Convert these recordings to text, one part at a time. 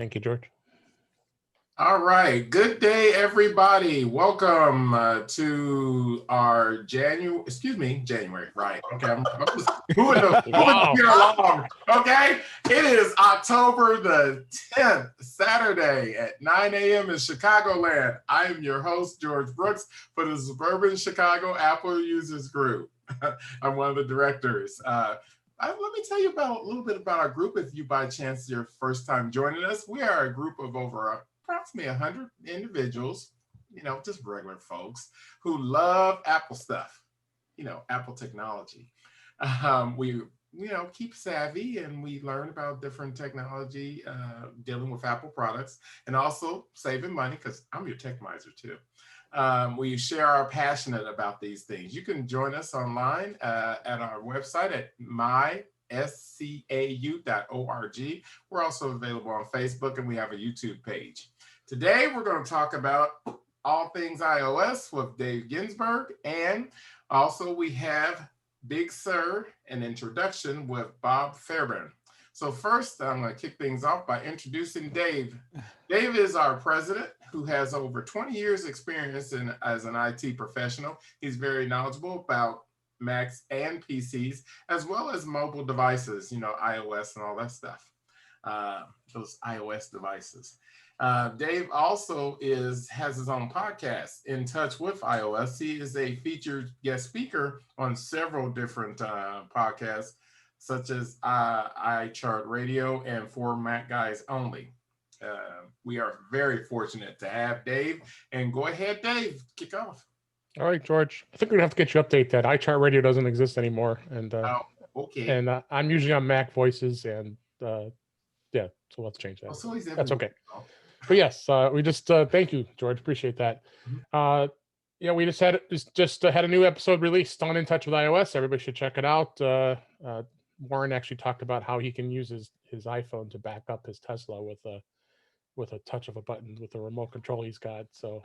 Thank you, George. All right. Good day, everybody. Welcome to our January. Right. Okay. I'm just moving the computer along. Okay. It is October the 10th, Saturday at 9 a.m. in Chicagoland. I am your host, George Brooks, for the Suburban Chicago Apple Users Group. I'm one of the directors. Let me tell you a little bit about our group. If you by chance your first time joining us, we are a group of over approximately 100 individuals, just regular folks who love Apple stuff, Apple technology. We keep savvy and we learn about different technology dealing with Apple products and also saving money, because I'm your tech miser too. We share our passionate about these things. You can join us online at our website at myscau.org. We're also available on Facebook, and we have a YouTube page. Today, we're going to talk about all things iOS with Dave Ginsburg, and also we have Big Sur, an introduction with Bob Fairbairn. So first, I'm going to kick things off by introducing Dave. Dave is our president, who has over 20 years experience as an IT professional. He's very knowledgeable about Macs and PCs, as well as mobile devices, iOS and all that stuff, those iOS devices. Dave also has his own podcast, In Touch with iOS. He is a featured guest speaker on several different podcasts, such as iChart Radio and For Mac Guys Only. We are very fortunate to have Dave. And go ahead, Dave, kick off. All right, George. I think we're going to have to get you update that. iChart Radio doesn't exist anymore. And okay. And I'm usually on Mac Voices, and yeah, so let's change that. Oh, so that's okay. But yes, we just thank you, George. Appreciate that. Mm-hmm. We just had a new episode released on In Touch with iOS. Everybody should check it out. Warren actually talked about how he can use his iPhone to back up his Tesla with a touch of a button with the remote control he's got. So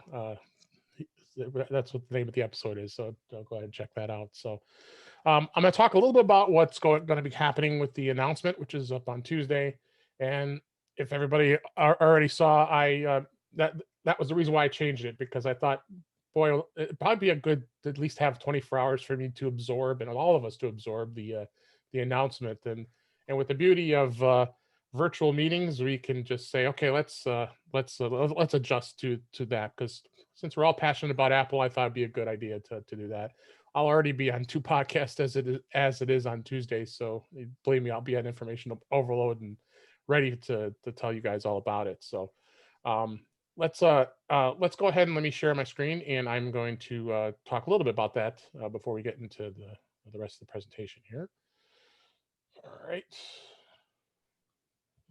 that's what the name of the episode is. So I'll go ahead and check that out. So I'm going to talk a little bit about what's going to be happening with the announcement, which is up on Tuesday. And if everybody already saw, that was the reason why I changed it, because I thought, boy, it'd probably be a good to at least have 24 hours for me to absorb, and all of us to absorb the announcement. And with the beauty of virtual meetings, we can just say, okay, let's adjust to that, because since we're all passionate about Apple, I thought it'd be a good idea to do that. I'll already be on 2 podcasts as it is on Tuesday, so believe me, I'll be on information overload and ready to tell you guys all about it. So let's go ahead and let me share my screen, and I'm going to talk a little bit about that before we get into the rest of the presentation here. All right,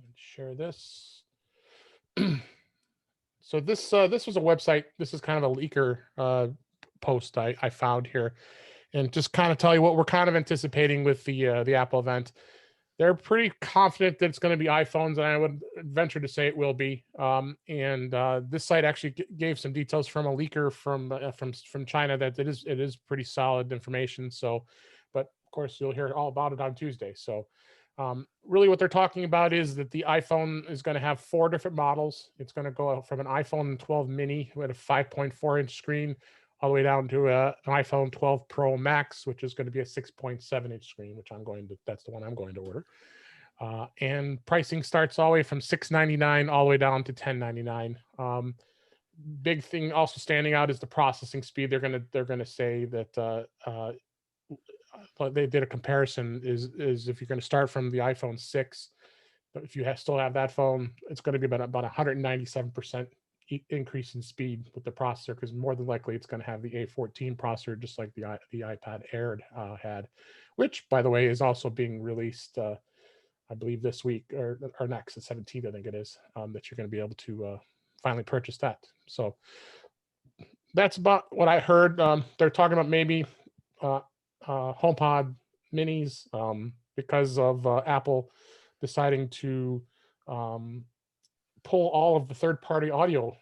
let's share this. So this was a website. This is kind of a leaker post I found here, and just kind of tell you what we're kind of anticipating with the Apple event. They're pretty confident that it's going to be iPhones, and I would venture to say it will be. This site actually gave some details from a leaker from China that it is pretty solid information. So, but of course you'll hear all about it on Tuesday. So, really what they're talking about is that the iPhone is going to have 4 different models. It's going to go from an iPhone 12 mini with a 5.4-inch screen all the way down to an iPhone 12 Pro Max, which is going to be a 6.7-inch screen, which that's the one I'm going to order. And pricing starts all the way from $699 all the way down to $1099. Big thing also standing out is the processing speed. They're going to say that they did a comparison is if you're going to start from the iPhone 6, but if you still have that phone, it's going to be about 197% increase in speed with the processor, because more than likely it's going to have the A14 processor, just like the iPad Air had, which, by the way, is also being released, I believe this week or next, the 17th, I think it is, that you're going to be able to finally purchase that. So that's about what I heard. They're talking about maybe HomePod minis, because of Apple deciding to pull all of the third-party audio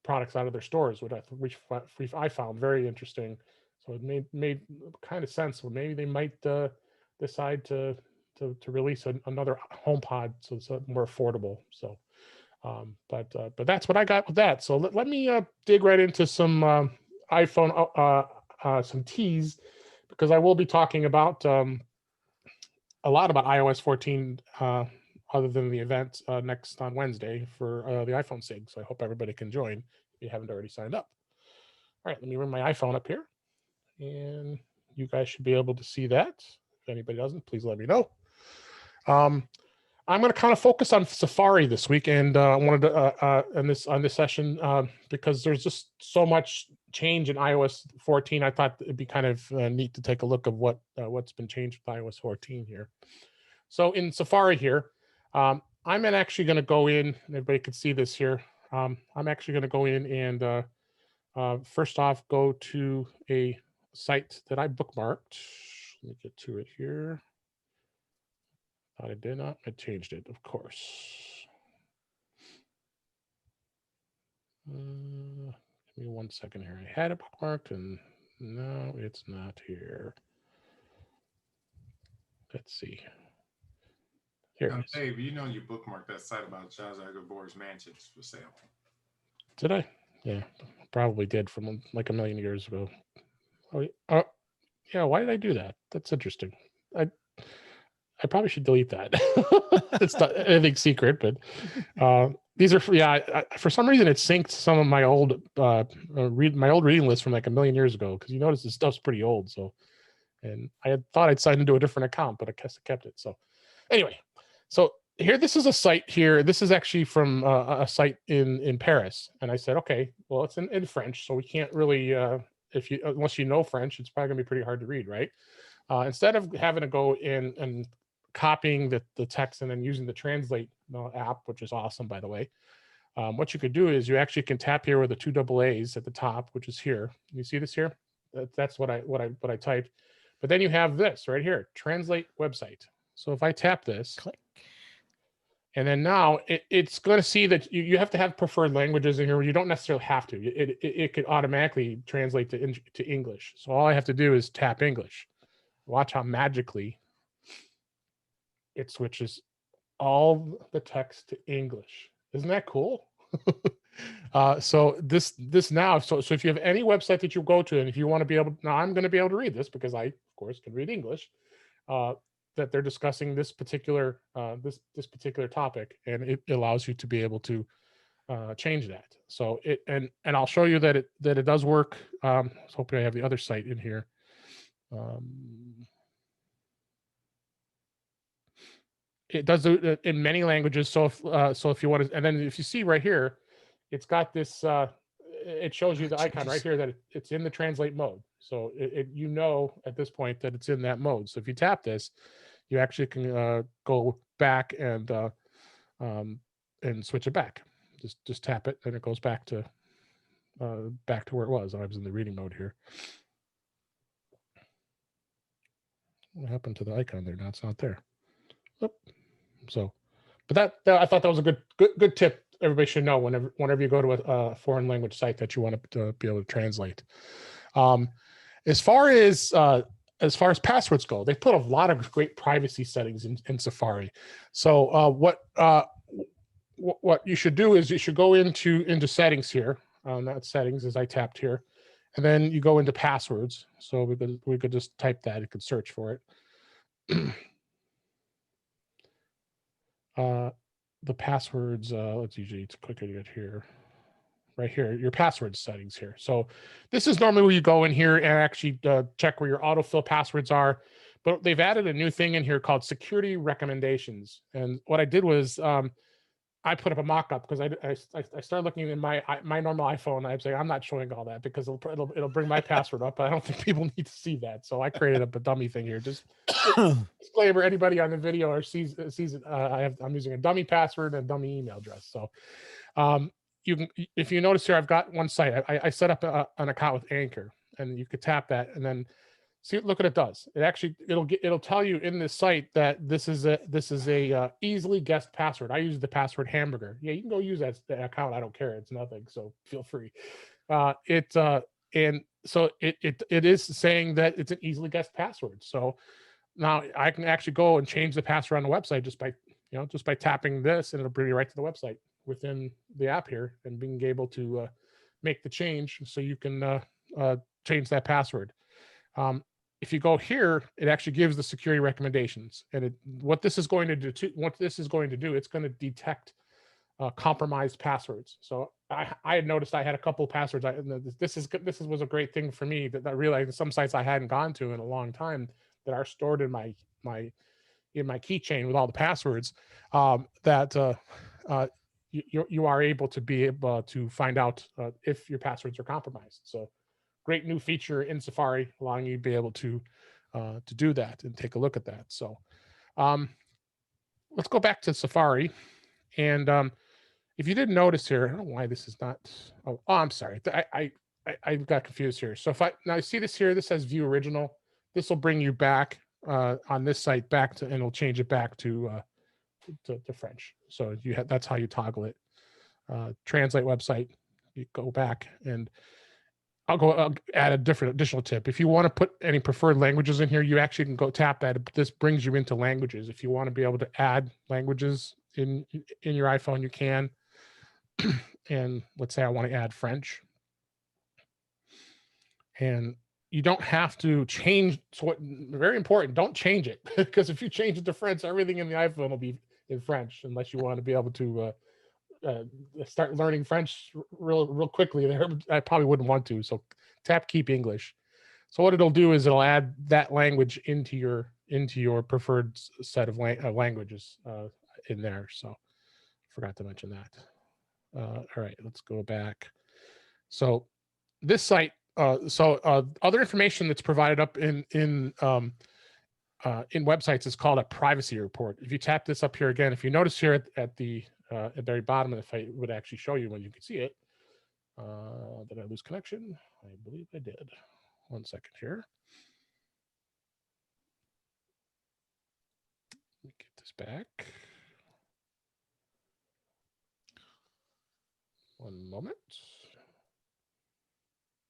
products out of their stores, which I found very interesting. So it made kind of sense. Well, maybe they might decide to to release another HomePod, so it's more affordable. So, but that's what I got with that. So let me dig right into some iPhone, some teas, because I will be talking about a lot about iOS 14, other than the event next on Wednesday for the iPhone SIG. So I hope everybody can join if you haven't already signed up. All right, let me bring my iPhone up here, and you guys should be able to see that. If anybody doesn't, please let me know. I'm going to kind of focus on Safari this week, and I wanted to on this session because there's just so much change in iOS 14. I thought it'd be kind of neat to take a look of what's been changed with iOS 14 here. So in Safari here, I'm actually going to go in. Everybody can see this here. I'm actually going to go in and first off go to a site that I bookmarked. Let me get to it here. I did not. I changed it, of course. Give me 1 second here. I had it bookmarked, and no, it's not here. Let's see. Here it is. Dave, you know you bookmarked that site about Charles Gore's mansions for sale. Did I? Yeah, probably did from like a million years ago. Oh, yeah. Why did I do that? That's interesting. I probably should delete that. It's not anything secret, but these are for some reason it synced some of my old reading list from like a million years ago, because you notice this stuff's pretty old. So, and I had thought I'd signed into a different account, but I guess I kept it. So anyway, so here, this is a site here. This is actually from a site in Paris, and I said, okay, well, it's in French, so we can't really unless you know French, it's probably gonna be pretty hard to read, right? Instead of having to go in and copying the text and then using the translate app, which is awesome, by the way, what you could do is you actually can tap here with the 2 double A's at the top, which is here. You see this here? That's what I typed. But then you have this right here, translate website. So if I tap this, click, and then now it's going to see that you have to have preferred languages in here. You don't necessarily have to. It could automatically translate to English. So all I have to do is tap English. Watch how magically it switches all the text to English. Isn't that cool? So this now, so if you have any website that you go to, and if you want to be able, now I'm going to be able to read this because I, of course, can read English, that they're discussing this particular this particular topic, and it allows you to be able to change that. So and I'll show you that it does work. So hopefully I have the other site in here. It does it in many languages. So if you want to, and then if you see right here, it's got this. It shows you the icon right here that it's in the translate mode. So you know at this point that it's in that mode. So if you tap this, you actually can go back and switch it back. Just tap it, and it goes back to where it was. I was in the reading mode here. What happened to the icon there? Now it's not there. Oop. So, but that I thought that was a good tip. Everybody should know whenever you go to a foreign language site that you want to be able to translate. As far as passwords go, they put a lot of great privacy settings in Safari. So what you should do is you should go into settings here. Not settings, as I tapped here, and then you go into passwords. So we could just type that. You could search for it. The passwords, it's quicker to get here. Right here, your password settings here. So this is normally where you go in here and actually check where your autofill passwords are. But they've added a new thing in here called security recommendations. And what I did was I put up a mock-up because I started looking in my normal iPhone. I'm saying I'm not showing all that because it'll bring my password up. But I don't think people need to see that. So I created up a dummy thing here. Just disclaimer: anybody on the video or sees it, I'm using a dummy password and a dummy email address. So you can, if you notice here, I've got one site. I set up an account with Anchor, and you could tap that and then see. Look what it does. It'll tell you in this site that this is a easily guessed password. I use the password hamburger. Yeah, you can go use that account. I don't care. It's nothing. So feel free. And so it is saying that it's an easily guessed password. So now I can actually go and change the password on the website just by tapping this, and it'll bring you right to the website within the app here, and being able to make the change so you can change that password. If you go here, it actually gives the security recommendations, and what this is going to do, it's going to detect compromised passwords. So I had noticed I had a couple of passwords. This was a great thing for me that I realized some sites I hadn't gone to in a long time that are stored in my keychain with all the passwords. You are able to find out if your passwords are compromised. So great new feature in Safari, allowing you to be able to do that and take a look at that. So let's go back to Safari. And if you didn't notice here, I don't know why this is not. Oh, I'm sorry. I got confused here. So if now you see this here, this says View Original. This will bring you back on this site back to, and it'll change it back to French. So that's how you toggle it. Translate website. You go back, and I'll add additional tip. If you want to put any preferred languages in here, you actually can go tap that. This brings you into languages. If you want to be able to add languages in your iPhone, you can. And let's say I want to add French, and you don't have to change. So very important, don't change it, because if you change it to French, everything in the iPhone will be in French, unless you want to be able to start learning French real quickly. I probably wouldn't want to. So tap Keep English. So what it'll do is it'll add that language into your preferred set of languages in there. So forgot to mention that. All right, let's go back. So this site, other information that's provided up in websites is called a privacy report. If you tap this up here again, if you notice here at the very bottom of the site, it would actually show you when you can see it. Did I lose connection? I believe I did. 1 second here. Let me get this back. 1 moment.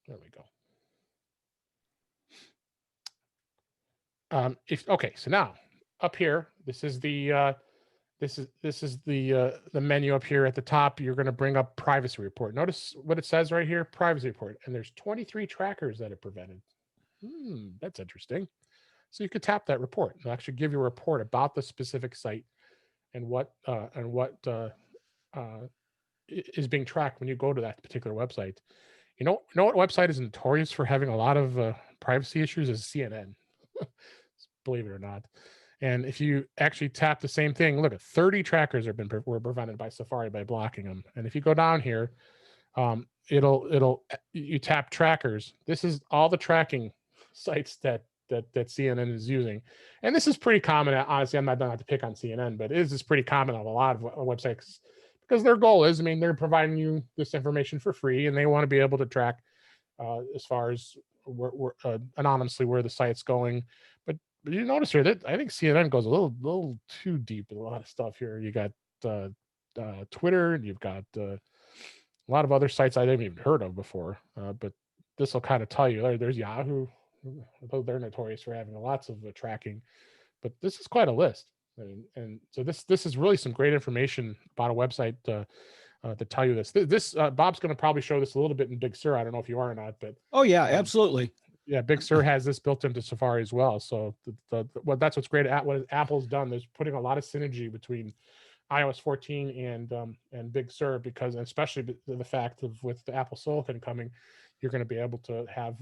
There we go. Okay, so now up here, this is the menu up here at the top. You're going to bring up privacy report. Notice what it says right here, privacy report, and there's 23 trackers that are prevented. That's interesting. So you could tap that report. It'll actually give you a report about the specific site and what is being tracked when you go to that particular website. You know what website is notorious for having a lot of privacy issues is CNN. Believe it or not. And if you actually tap the same thing, look at 30 trackers were prevented by Safari by blocking them. And if you go down here, you tap trackers. This is all the tracking sites that CNN is using. And this is pretty common. Honestly, I'm not to pick on CNN, but it is pretty common on a lot of websites, because their goal is, they're providing you this information for free, and they want to be able to track as far as anonymously where the site's going. But you notice here that I think CNN goes a little too deep in a lot of stuff here. You got Twitter, and you've got a lot of other sites I haven't even heard of before. But this will kind of tell you. There's Yahoo, though they're notorious for having lots of tracking. But this is quite a list. And so this is really some great information about a website to tell you this. Bob's going to probably show this a little bit in Big Sur. I don't know if you are or not, but oh yeah, absolutely. Yeah, Big Sur has this built into Safari as well. So that's what's great at what Apple's done. There's putting a lot of synergy between iOS 14 and Big Sur, because especially the fact of with the Apple Silicon coming, you're going to be able to have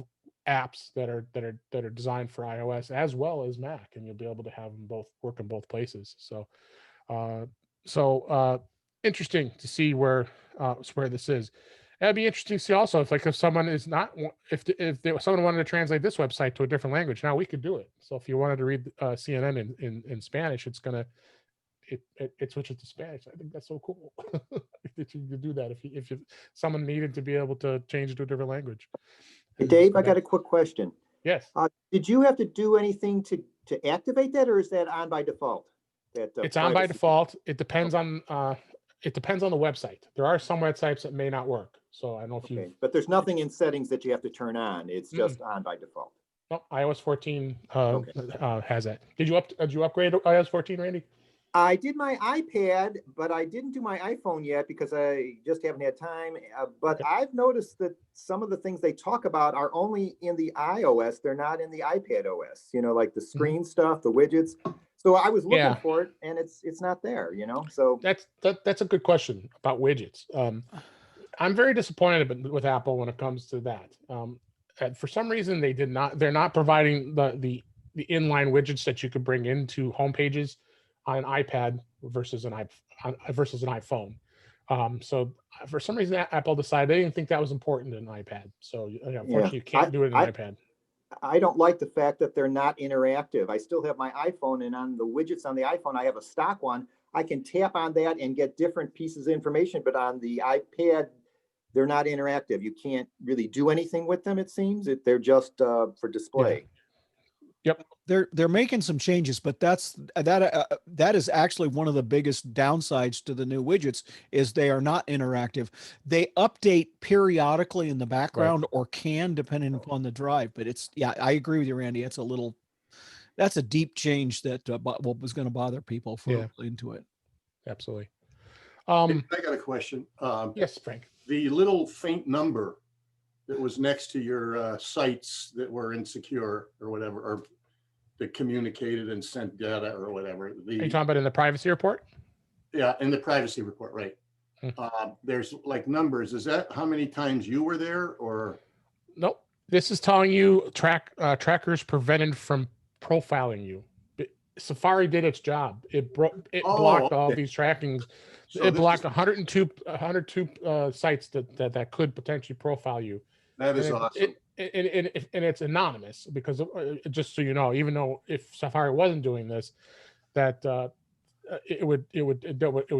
apps that are designed for iOS as well as Mac, and you'll be able to have them both work in both places. So interesting to see where this is. It'd be interesting to see also if someone is not, someone wanted to translate this website to a different language, now we could do it. So if you wanted to read CNN in Spanish, it switches to Spanish. I think that's so cool that you could do that if someone needed to be able to change it to a different language. Hey, Dave, I got a quick question. Yes. Did you have to do anything to activate that, or is that on by default? It's on by default. It depends on the website. There are some websites that may not work. So I don't know if you. But there's nothing in settings that you have to turn on. It's just on by default. Oh, iOS 14 Okay. has that. Did you upgrade to iOS 14, Randy? I did my iPad, but I didn't do my iPhone yet because I just haven't had time. But Okay. I've noticed that some of the things they talk about are only in the iOS. They're not in the iPad OS, like the screen stuff, the widgets. So I was looking Yeah. for it and it's not there, so. That's a good question about widgets. I'm very disappointed with Apple when it comes to that. For some reason, they're not providing the inline widgets that you could bring into home pages on an iPad versus an iPhone. So for some reason, Apple decided they didn't think that was important in an iPad. So unfortunately, you can't do it in an iPad. I don't like the fact that they're not interactive. I still have my iPhone, and on the widgets on the iPhone, I have a stock one. I can tap on that and get different pieces of information, but on the iPad, they're not interactive. You can't really do anything with them, it seems. They're just for display. Yep. They're making some changes, but that is actually one of the biggest downsides to the new widgets is they are not interactive. They update periodically in the background or can depending upon the drive. But I agree with you, Randy. That's a deep change that was going to bother people for into it. Absolutely. I got a question. Yes, Frank. The little faint number that was next to your sites that were insecure or whatever, or that communicated and sent data or whatever. Are you talking about in the privacy report? Yeah, in the privacy report, right. There's like numbers. Is that how many times you were there or? Nope. This is telling you trackers prevented from profiling you. Safari did its job. It blocked all these trackings. So it blocked 102 sites that could potentially profile you. That is awesome. And it's anonymous because just so you know, even though if Safari wasn't doing this, that it would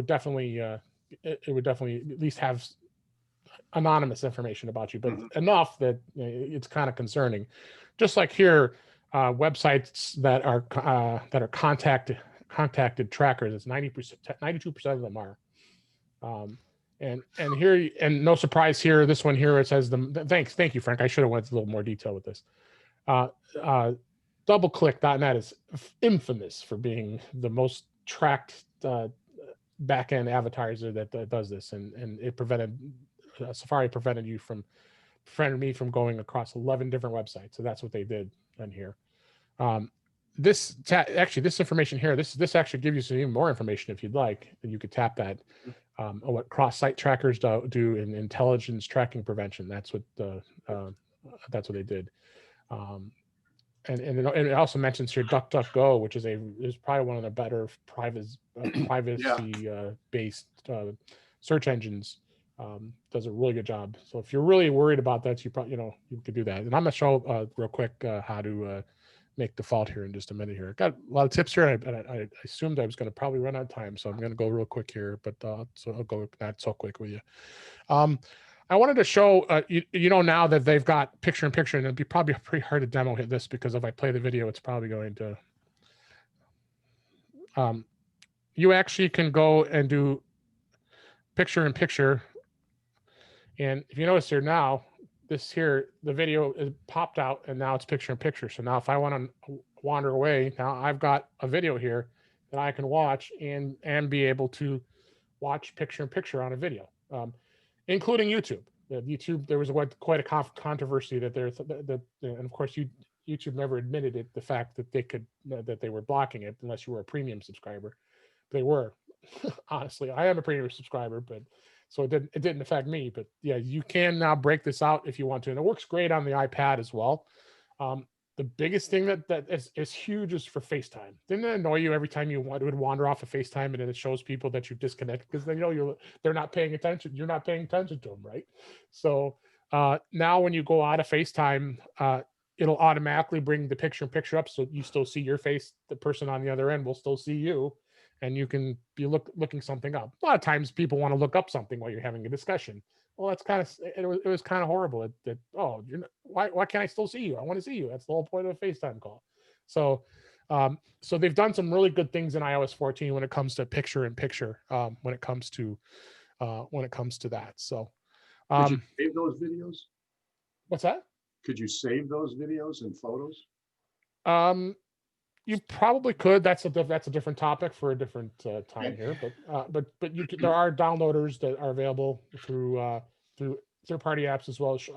definitely at least have anonymous information about you, but enough that it's kind of concerning. Just like here, websites that are contacted trackers, it's 90%, 92% of them are. And here, and no surprise here, this one here, it says thank you, Frank. I should have went into a little more detail with this. DoubleClick.net is infamous for being the most tracked back-end advertiser that does this, and it Safari prevented me from going across 11 different websites. So that's what they did in here. This information here, this actually gives you some even more information if you'd like, and you could tap that. What cross-site trackers do in intelligence tracking prevention. That's what they did. And it also mentions here DuckDuckGo, which is probably one of the better privacy based search engines. Does a really good job. So if you're really worried about that, you probably you could do that. And I'm gonna show real quick how to make default here in just a minute here. Got a lot of tips here, and I assumed I was going to probably run out of time, so I'm going to go real quick here, but so I'll go not so quick with you. I wanted to show now that they've got picture-in-picture, and it'd be probably pretty hard to demo this because if I play the video, it's probably going to. You actually can go and do picture-in-picture, and if you notice here now, the video is popped out and now it's picture-in-picture. So now if I want to wander away, now I've got a video here that I can watch and be able to watch picture-in-picture on a video, including YouTube. YouTube, there was quite a controversy that and of course YouTube never admitted it, the fact that they were blocking it unless you were a premium subscriber. They were. Honestly, I am a premium subscriber, but so it didn't affect me. But yeah, you can now break this out if you want to, and it works great on the iPad as well. The biggest thing that is huge is for FaceTime. Didn't it annoy you every time you would wander off of FaceTime and then it shows people that you've disconnected because they're not paying attention. You're not paying attention to them, right? So now when you go out of FaceTime, it'll automatically bring the picture-in-picture up, so you still see your face. The person on the other end will still see you. And you can be looking something up. A lot of times people want to look up something while you're having a discussion. Well, that's it was kind of horrible. Why can't I still see you? I want to see you. That's the whole point of a FaceTime call. So they've done some really good things in iOS 14 when it comes to picture-in-picture. When it comes to that. So did you save those videos? What's that? Could you save those videos and photos? You probably could. That's a different topic for a different time here. But there are downloaders that are available through third-party apps as well as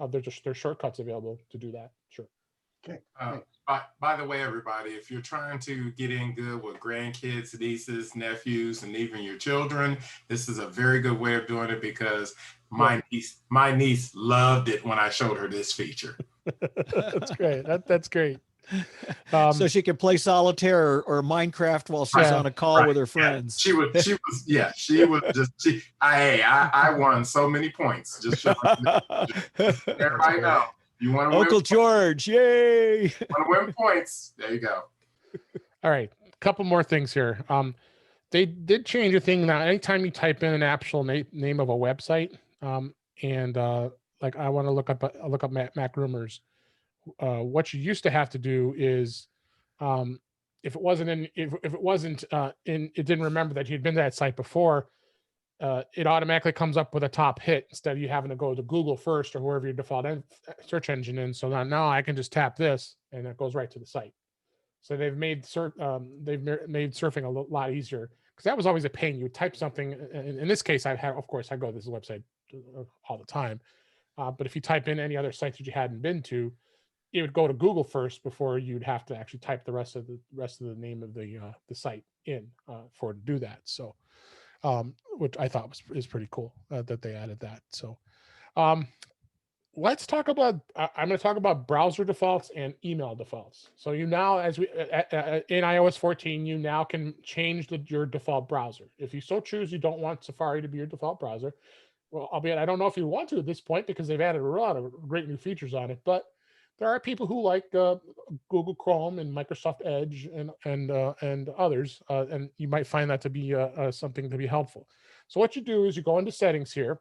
there's shortcuts available to do that. Sure. Okay. By the way, everybody, if you're trying to get in good with grandkids, nieces, nephews, and even your children, this is a very good way of doing it because my niece loved it when I showed her this feature. That's great. That's great. So she can play solitaire or Minecraft while she's on a call with her friends. She was just I won so many points just showing everybody know. You want to Uncle win George, yay! Want to win points? There you go. All right, a couple more things here. They did change a thing now. Anytime you type in an actual name of a website, like I want to look up Mac Rumors. What you used to have to do is, if it wasn't it didn't remember that you'd been to that site before, it automatically comes up with a top hit instead of you having to go to Google first or wherever your default search engine is. So now I can just tap this and it goes right to the site. So they've made surfing a lot easier, because that was always a pain. You would type something. In this case, I go to this website all the time. But if you type in any other sites that you hadn't been to, it would go to Google first before you'd have to actually type the rest of the name of the site in for it to do that. So, which I thought is pretty cool that they added that. So, let's talk about. I'm going to talk about browser defaults and email defaults. So in iOS 14, you now can change your default browser if you so choose. You don't want Safari to be your default browser. Well, albeit I don't know if you want to at this point because they've added a lot of great new features on it, but there are people who like Google Chrome and Microsoft Edge and others, and you might find that to be something to be helpful. So what you do is you go into settings here,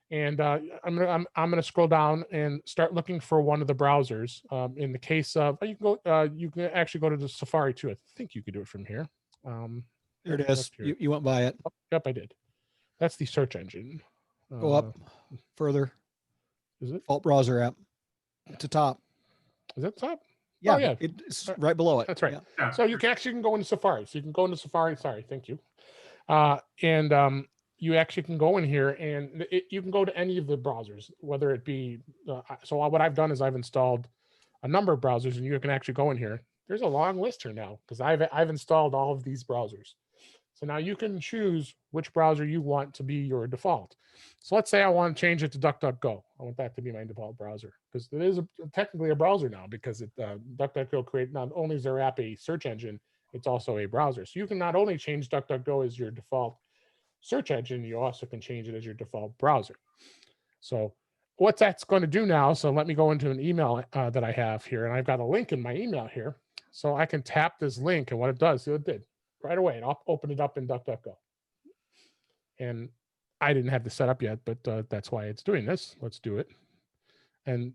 and I'm gonna scroll down and start looking for one of the browsers. In the case of you can actually go to the Safari too. I think you could do it from here. There it is. You went by it. Oh, yep, I did. That's the search engine. Go up further. Is it Alt browser app to top? Is that top? Yeah, oh, yeah. It's right below it. That's right. Yeah. So you can go into Safari. So you can go into Safari. Sorry, thank you. And you actually can go in here and you can go to any of the browsers, whether it be. So what I've done is I've installed a number of browsers, and you can actually go in here. There's a long list here now because I've installed all of these browsers. So now you can choose which browser you want to be your default. So let's say I want to change it to DuckDuckGo. I want that to be my default browser because it is technically a browser now, because DuckDuckGo not only is their app a search engine, it's also a browser. So you can not only change DuckDuckGo as your default search engine, you also can change it as your default browser. So what that's going to do now, so let me go into an email that I have here, and I've got a link in my email here. So I can tap this link, and what it does, it did right away, and I'll open it up in DuckDuckGo. And I didn't have this set up yet, but that's why it's doing this. Let's do it. And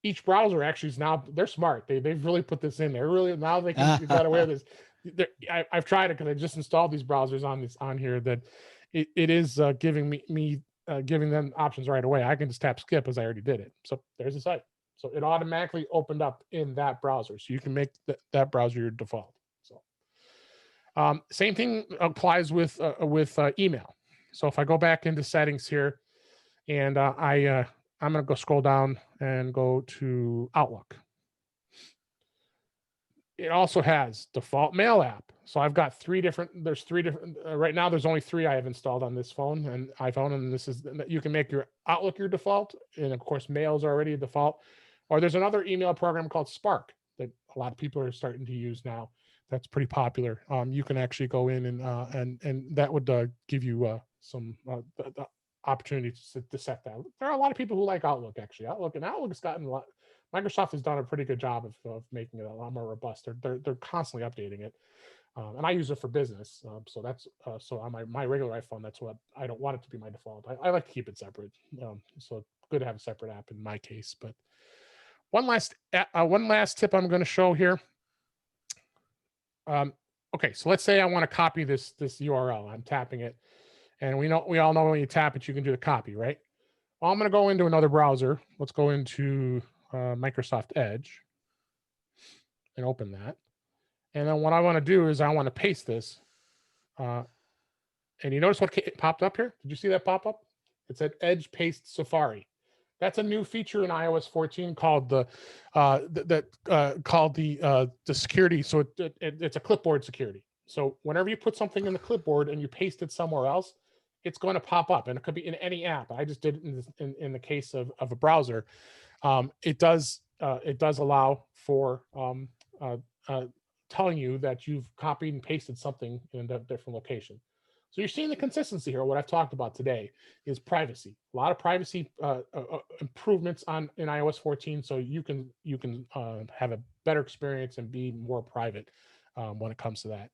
each browser actually is now, they're smart. They've really put this in there. Really, now they can got away with this. I've tried it because I just installed these browsers on here that it is giving me giving them options right away. I can just tap skip as I already did it. So there's the site. So it automatically opened up in that browser. So you can make that browser your default. So same thing applies with email. So if I go back into settings here, and I'm going to go scroll down and go to Outlook. It also has default mail app. So I've got there's three different, right now there's only 3 I have installed on this phone and iPhone. And this is, you can make your Outlook your default. And of course, mail is already a default. Or there's another email program called Spark that a lot of people are starting to use now. That's pretty popular. You can actually go in and that would give you some the opportunity to set that. There are a lot of people who like Outlook actually. Outlook has gotten a lot. Microsoft has done a pretty good job of making it a lot more robust. They're constantly updating it, and I use it for business. So that's so on my regular iPhone. That's what I don't want it to be my default. I like to keep it separate. So good to have a separate app in my case. But one last tip I'm going to show here. Okay, so let's say I want to copy this URL. I'm tapping it, and we all know when you tap it, you can do the copy, right? Well, I'm going to go into another browser. Let's go into Microsoft Edge and open that. And then what I want to do is I want to paste this. And you notice what popped up here? Did you see that pop up? It said Edge Paste Safari. That's a new feature in iOS 14 called the security. So it's a clipboard security. So whenever you put something in the clipboard and you paste it somewhere else, it's going to pop up, and it could be in any app. I just did it in the case of a browser. It does allow for telling you that you've copied and pasted something in a different location. So you're seeing the consistency here. What I've talked about today is privacy. A lot of privacy improvements in iOS 14, so you can have a better experience and be more private when it comes to that.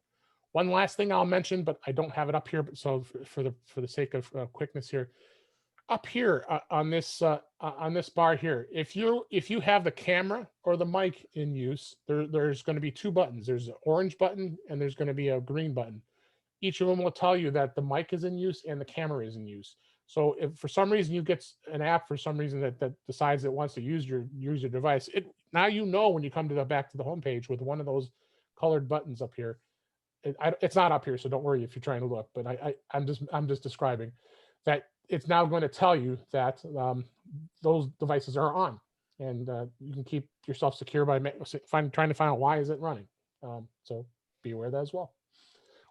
One last thing I'll mention, but I don't have it up here. But so for the sake of quickness here, up here on this bar here, if you have the camera or the mic in use, there's going to be two buttons. There's an orange button and there's going to be a green button. Each of them will tell you that the mic is in use and the camera is in use. So if for some reason you get an app for some reason that decides it wants to use your device, now you know when you come back to the homepage with one of those colored buttons up here. It's not up here, so don't worry if you're trying to look. But I'm just describing that it's now going to tell you that those devices are on, and you can keep yourself secure by trying to find out why is it running. So be aware of that as well.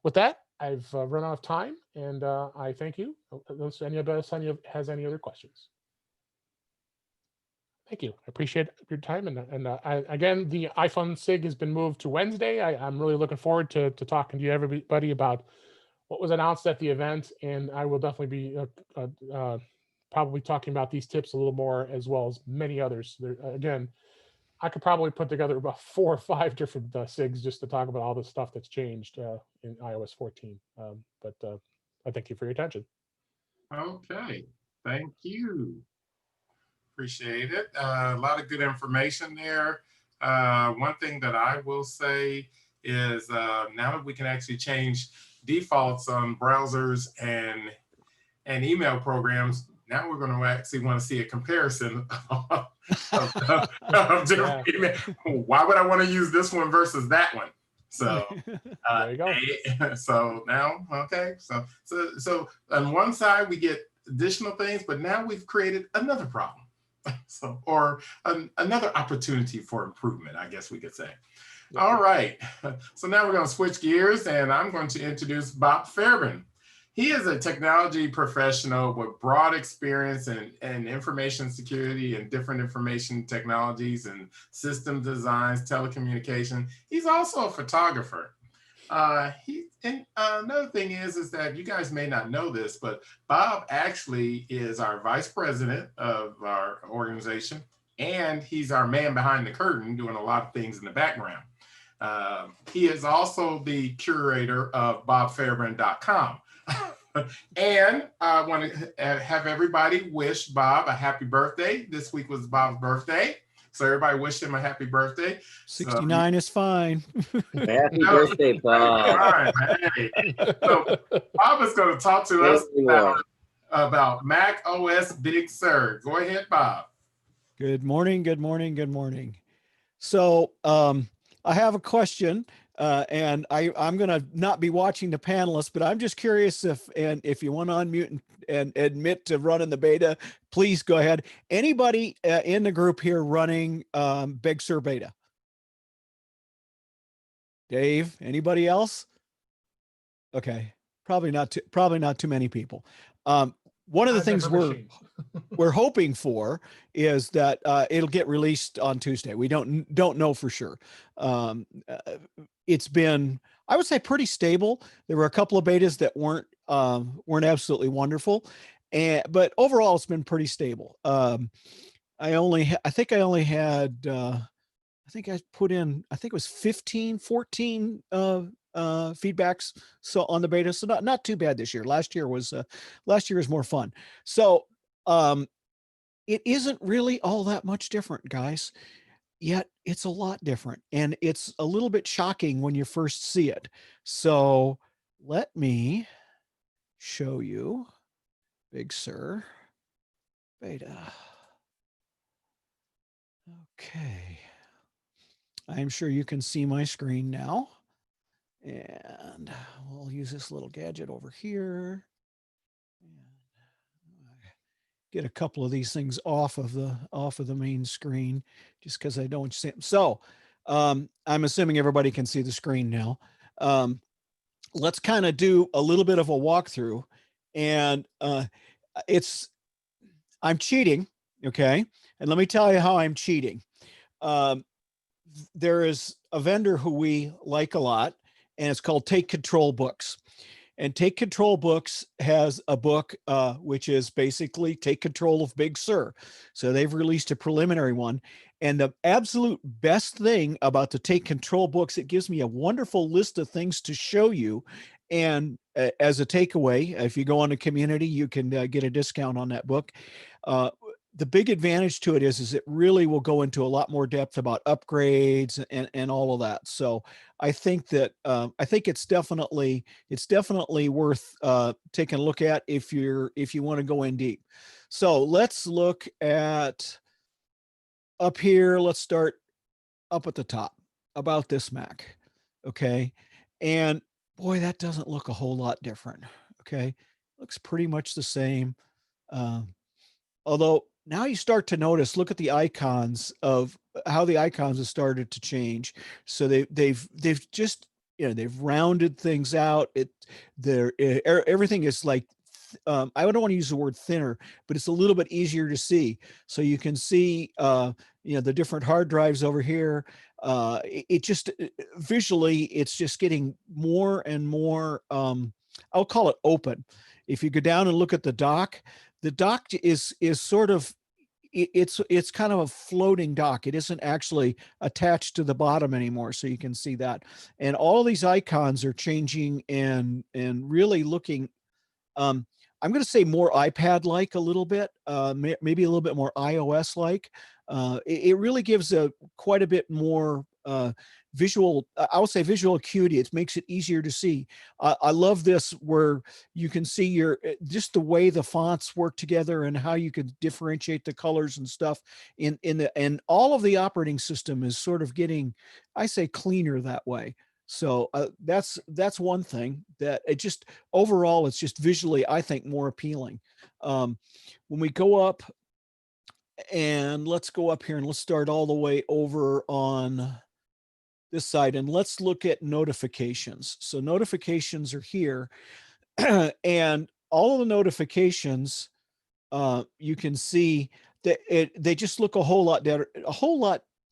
With that, I've run out of time, and I thank you. Unless anybody else has any other questions. Thank you. I appreciate your time. And again, the iPhone SIG has been moved to Wednesday. I'm really looking forward to talking to you, everybody, about what was announced at the event. And I will definitely be probably talking about these tips a little more, as well as many others. Again, I could probably put together about 4 or 5 different SIGs just to talk about all the stuff that's changed in iOS 14. But I thank you for your attention. Okay, thank you. Appreciate it. A lot of good information there. One thing that I will say is now that we can actually change defaults on browsers and email programs, now we're going to actually want to see a comparison of different email. Why would I want to use this one versus that one? So there you go. So now, okay. So on one side we get additional things, but now we've created another problem. So, or another opportunity for improvement, I guess we could say. Yep. All right. So now we're going to switch gears, and I'm going to introduce Bob Fairbairn. He is a technology professional with broad experience in information security and different information technologies and system designs, telecommunication. He's also a photographer. Another thing is that you guys may not know this, but Bob actually is our vice president of our organization, and he's our man behind the curtain doing a lot of things in the background. He is also the curator of bobfairbairn.com. And I want to have everybody wish Bob a happy birthday. This week was Bob's birthday. So everybody wish him a happy birthday. 69 is fine. Happy birthday, Bob. All right, so Bob is going to talk to us about macOS Big Sur. Go ahead, Bob. Good morning, good morning, good morning. So I have a question, and I'm going to not be watching the panelists, but I'm just curious if you want to unmute and admit to running the beta, please go ahead. Anybody in the group here running Big Sur beta? Dave, anybody else? Okay, probably not too many people. One of the things we're hoping for is that it'll get released on Tuesday. We don't know for sure. It's been, I would say, pretty stable. There were a couple of betas that weren't absolutely wonderful, but overall it's been pretty stable. I think I put in, I think it was 14 feedbacks so on the beta, so not too bad this year. Last year was more fun. So it isn't really all that much different, guys, yet it's a lot different, and it's a little bit shocking when you first see it. So let me show you Big Sur beta. Okay. I'm sure you can see my screen now. And we'll use this little gadget over here. Get a couple of these things off of the main screen just because I don't see them. So I'm assuming everybody can see the screen now. Let's kind of do a little bit of a walkthrough. And I'm cheating, okay? And let me tell you how I'm cheating. There is a vendor who we like a lot, and it's called Take Control Books. And Take Control Books has a book which is basically Take Control of Big Sur. So they've released a preliminary one. And the absolute best thing about the Take Control books, it gives me a wonderful list of things to show you. And as a takeaway, if you go on the community, you can get a discount on that book. The big advantage to it is it really will go into a lot more depth about upgrades and all of that. So I think that I think it's definitely worth taking a look at if you want to go in deep. So let's look at up here. Let's start up at the top about this Mac. Okay. And boy, that doesn't look a whole lot different. Okay. Looks pretty much the same. Although now you start to notice, look at the icons of how the icons have started to change. So they've just, they've rounded things out. Everything is like, I don't want to use the word thinner, but it's a little bit easier to see. So you can see, the different hard drives over here. It just visually, it's just getting more and more, I'll call it open. If you go down and look at the dock is sort of, it's kind of a floating dock. It isn't actually attached to the bottom anymore. So you can see that. And all these icons are changing and really looking, I'm going to say more iPad-like a little bit, maybe a little bit more iOS-like. It really gives quite a bit more visual, I would say visual acuity. It makes it easier to see. I love this where you can see just the way the fonts work together and how you can differentiate the colors and stuff and all of the operating system is sort of getting, I say, cleaner that way. So that's one thing that it just overall, it's just visually, I think, more appealing. When we go up and let's go up here and let's start all the way over on this side and let's look at notifications. So notifications are here and all of the notifications, you can see that they just look a whole lot better,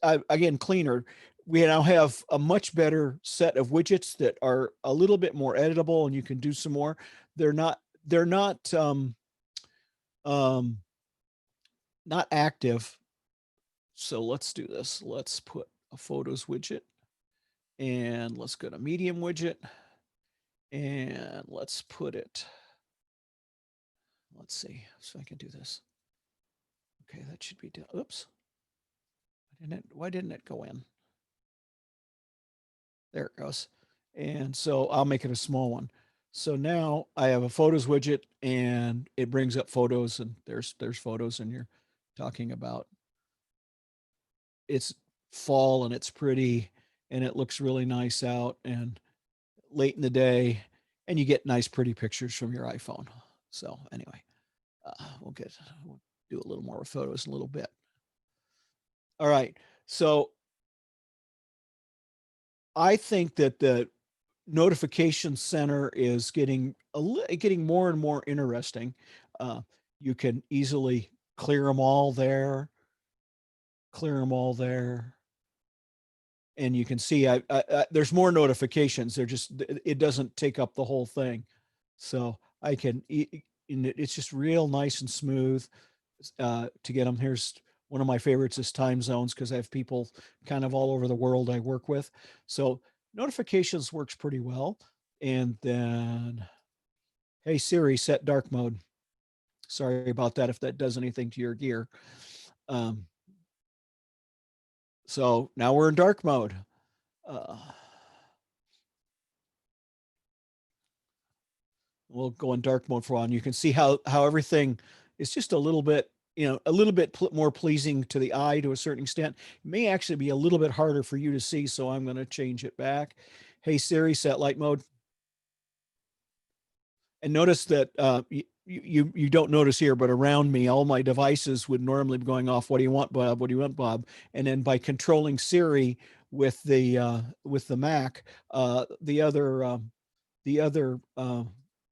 again, cleaner. We now have a much better set of widgets that are a little bit more editable and you can do some more. They're not active. So let's do this. Let's put a photos widget and let's go to medium widget and let's put it, let's see if I can do this. Okay, that should be done. Oops. Why didn't it go in? There it goes. And so I'll make it a small one. So now I have a photos widget and it brings up photos and there's photos and you're talking about it's fall and it's pretty and it looks really nice out and late in the day and you get nice pretty pictures from your iPhone. So anyway, we'll do a little more with photos in a little bit. All right. So I think that the notification center is getting more and more interesting. You can easily clear them all there, and you can see there's more notifications. It doesn't take up the whole thing, so I can. It's just real nice and smooth to get them. Here's one of my favorites is time zones because I have people kind of all over the world I work with. So notifications works pretty well. And then, hey Siri, set dark mode. Sorry about that if that does anything to your gear. So now we're in dark mode. We'll go in dark mode for a while and you can see how everything is just a little bit a little bit more pleasing to the eye to a certain extent. It may actually be a little bit harder for you to see, so I'm going to change it back. Hey Siri, set light mode. And notice that you don't notice here, but around me, all my devices would normally be going off. What do you want, Bob? What do you want, Bob? And then by controlling Siri with the Mac, the other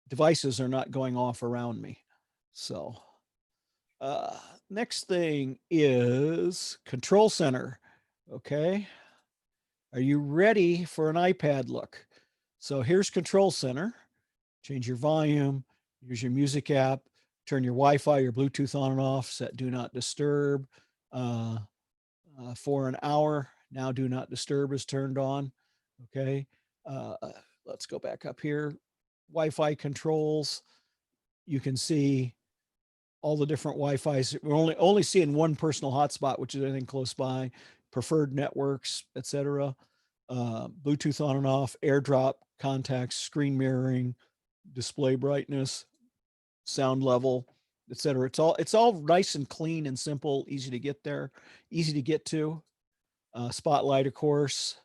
devices are not going off around me. So next thing is Control Center. Okay. Are you ready for an iPad look? So here's Control Center. Change your volume, use your music app, turn your Wi-Fi, your Bluetooth on and off, set do not disturb for an hour. Now do not disturb is turned on. Okay. Let's go back up here. Wi-Fi controls. You can see all the different Wi-Fi's. We're only seeing one personal hotspot, which is anything close by, preferred networks, etc. Bluetooth on and off, AirDrop, contacts, screen mirroring, display brightness, sound level, etc. It's all nice and clean and simple, easy to get there, easy to get to. Spotlight, of course.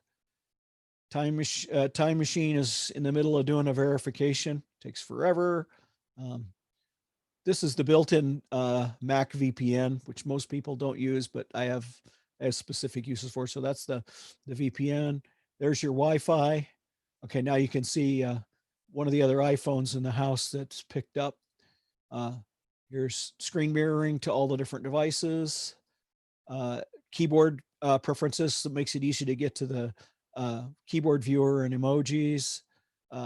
Time machine is in the middle of doing a verification. Takes forever. This is the built-in Mac VPN, which most people don't use, but I have specific uses for. So that's the VPN. There's your Wi-Fi. Okay, now you can see one of the other iPhones in the house that's picked up. Here's screen mirroring to all the different devices. Keyboard preferences, that makes it easy to get to the keyboard viewer and emojis.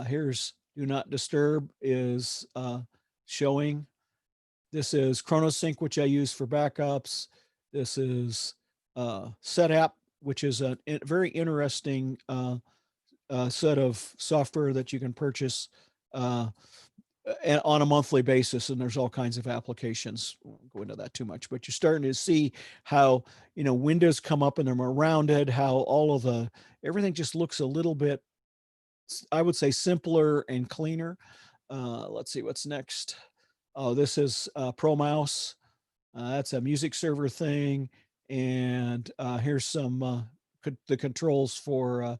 Here's do not disturb is showing. This is ChronoSync, which I use for backups. This is SetApp, which is a very interesting set of software that you can purchase on a monthly basis, and there's all kinds of applications. I won't go into that too much, but you're starting to see how windows come up and they're more rounded, how all of everything just looks a little bit, I would say, simpler and cleaner. Let's see what's next. Oh, this is Pro Mouse. That's a music server thing, and here's some the controls for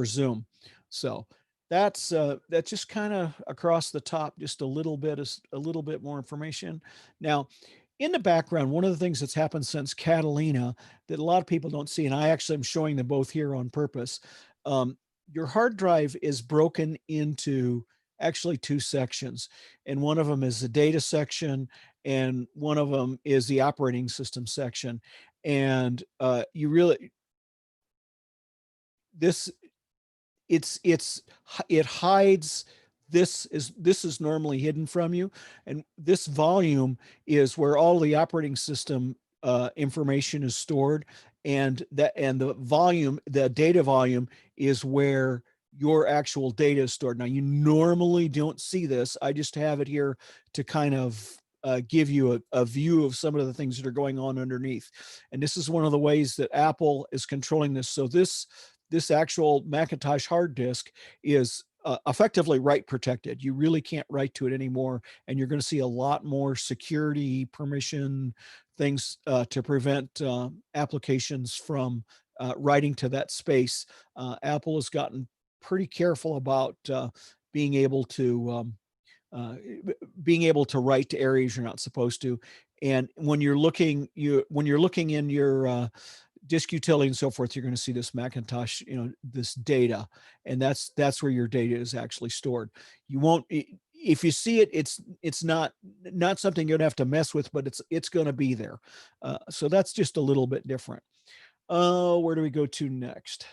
Zoom. So that's just kind of across the top, just a little bit more information. Now, in the background, one of the things that's happened since Catalina that a lot of people don't see, and I actually am showing them both here on purpose. Your hard drive is broken into actually two sections, and one of them is the data section, and one of them is the operating system section. And it hides. This is normally hidden from you, and this volume is where all the operating system information is stored, and the data volume is where your actual data is stored. Now, you normally don't see this. I just have it here to kind of give you a view of some of the things that are going on underneath. And this is one of the ways that Apple is controlling this. So this actual Macintosh hard disk is effectively write protected. You really can't write to it anymore. And you're going to see a lot more security permission things to prevent applications from writing to that space. Apple has gotten pretty careful about being able to write to areas you're not supposed to. And when you're looking in your disk utility and so forth, you're going to see this Macintosh, this data, and that's where your data is actually stored. You won't, if you see it, it's not something you're gonna have to mess with, but it's going to be there. So that's just a little bit different. Where do we go to next?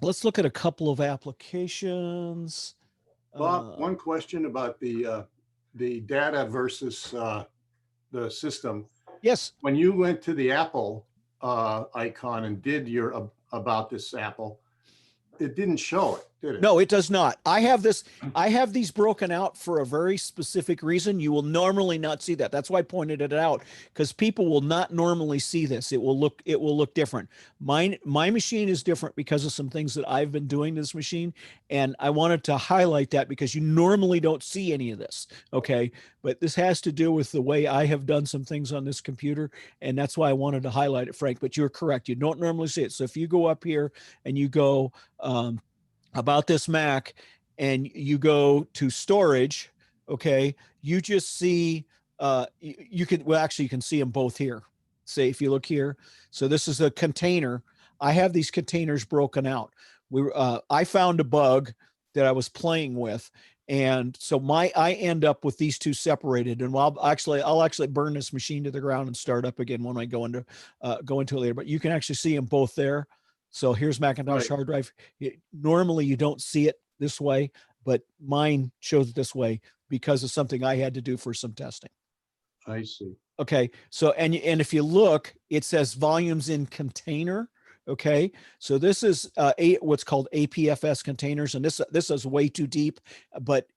Let's look at a couple of applications. Bob, one question about the data versus the system. Yes. When you went to the Apple icon and did your about this Apple, it didn't show it. did it? No, it does not. I have these broken out for a very specific reason. You will normally not see that. That's why I pointed it out, because people will not normally see this. It will look different. My machine is different because of some things that I've been doing to this machine. And I wanted to highlight that because you normally don't see any of this. Okay. But this has to do with the way I have done some things on this computer. And that's why I wanted to highlight it, Frank, but you're correct. You don't normally see it. So if you go up here and you go, about this Mac and you go to storage, okay, you just see, you can see them both here. Say, if you look here, so this is a container. I have these containers broken out. I found a bug that I was playing with. And so I end up with these two separated, and I'll actually burn this machine to the ground and start up again when I go into it later, but you can actually see them both there. So here's Macintosh hard drive. Normally you don't see it this way, but mine shows it this way because of something I had to do for some testing. I see. Okay. So, and if you look, it says volumes in container. Okay. So this is what's called APFS containers. And this is way too deep, but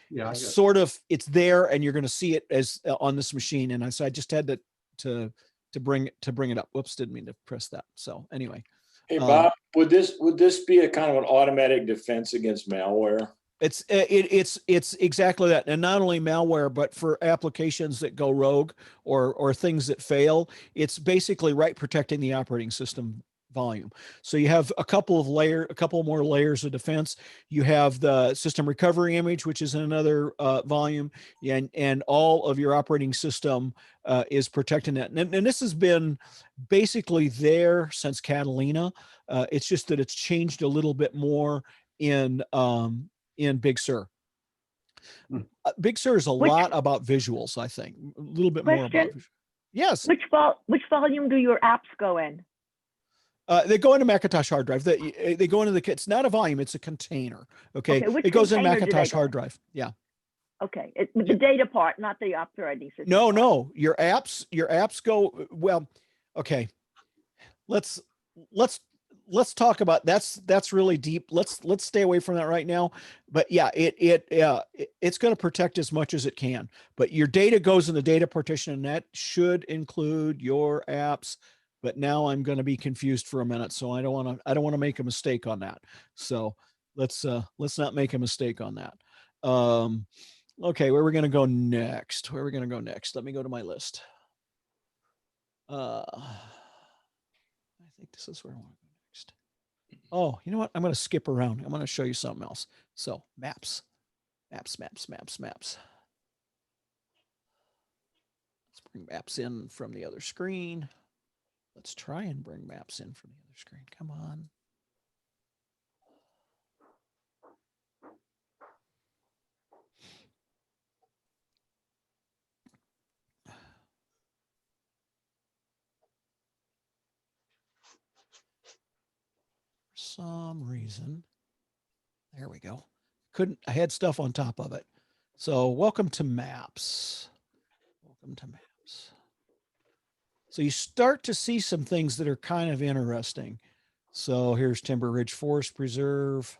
it's there, and you're going to see it as on this machine. And I just had to bring it up. Whoops. Didn't mean to press that. So anyway. Hey, Bob, would this be a kind of an automatic defense against malware? It's exactly that. And not only malware, but for applications that go rogue or things that fail, it's basically protecting the operating system volume. So you have a couple more layers of defense. You have the system recovery image, which is another volume, and all of your operating system is protecting that. And this has been basically there since Catalina. It's just that it's changed a little bit more in Big Sur. Big Sur is a lot about visuals, I think. A little bit more about visuals. Yes. Which volume do your apps go in? They go into Macintosh hard drive. They go into it's not a volume, it's a container. Okay. It goes in Macintosh hard drive. Yeah. Okay. The data part, not the operating system. No. Your apps go, well, okay. Let's talk about that's really deep. Let's stay away from that right now. But yeah, it's going to protect as much as it can. But your data goes in the data partition, and that should include your apps. But now I'm going to be confused for a minute, so I don't want to make a mistake on that. So let's not make a mistake on that. Okay, where are we going to go next? Let me go to my list. I think this is where I want to go next. Oh, you know what? I'm going to skip around. I'm going to show you something else. So maps. Let's bring maps in from the other screen. Let's try and bring maps in from the other screen. Come on. For some reason, there we go. I had stuff on top of it. So welcome to maps. So you start to see some things that are kind of interesting. So here's Timber Ridge Forest Preserve.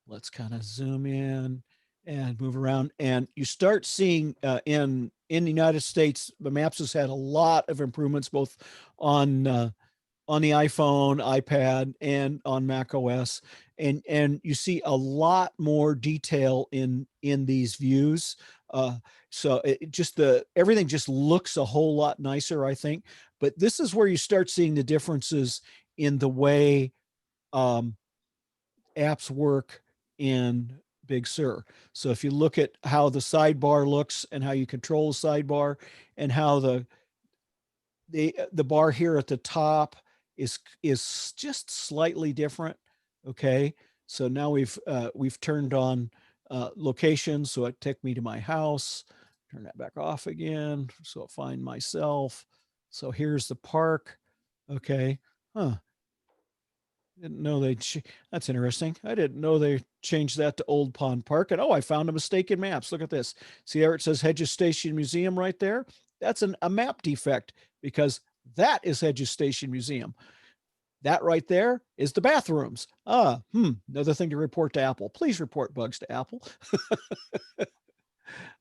Let's kind of zoom in and move around. And you start seeing in the United States, the maps has had a lot of improvements, both on the iPhone, iPad, and on macOS. And you see a lot more detail in these views. So everything just looks a whole lot nicer, I think. But this is where you start seeing the differences in the way apps work in Big Sur. So if you look at how the sidebar looks and how you control the sidebar, and how the bar here at the top is just slightly different. Okay, so now we've turned on location, so it took me to my house. Turn that back off again, so I'll find myself. So here's the park. Okay. Didn't know that's interesting. I didn't know they changed that to Old Pond Park. And I found a mistake in maps. Look at this. See there it says Hedges Station Museum right there? That's a map defect, because that is Hedges Station Museum. That right there is the bathrooms. Another thing to report to Apple. Please report bugs to Apple.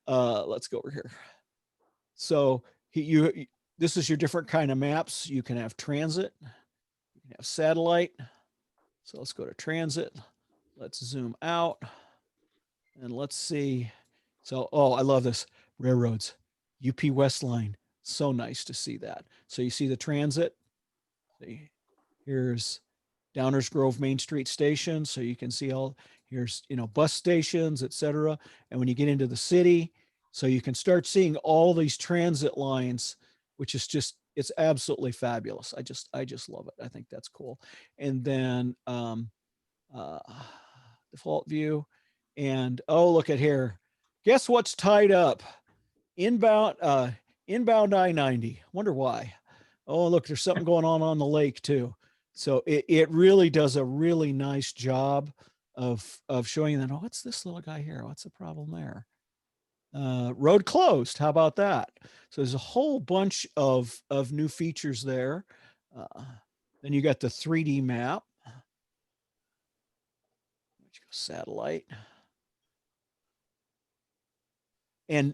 Let's go over here. So this is your different kind of maps. You can have transit, you can have satellite. So let's go to transit. Let's zoom out and let's see. So, oh, I love this. Railroads, UP West Line. So nice to see that. So you see the transit. See, here's Downers Grove Main Street Station. So you can see here's, bus stations, etc. And when you get into the city, so you can start seeing all these transit lines, which is it's absolutely fabulous. I just love it. I think that's cool. And then default view, and oh, look at here. Guess what's tied up? Inbound I-90. Wonder why. Oh, look, there's something going on the lake too. So it really does a really nice job of showing that, oh, what's this little guy here? What's the problem there? Road closed. How about that? So there's a whole bunch of new features there. Then you got the 3D map. Let's go satellite. And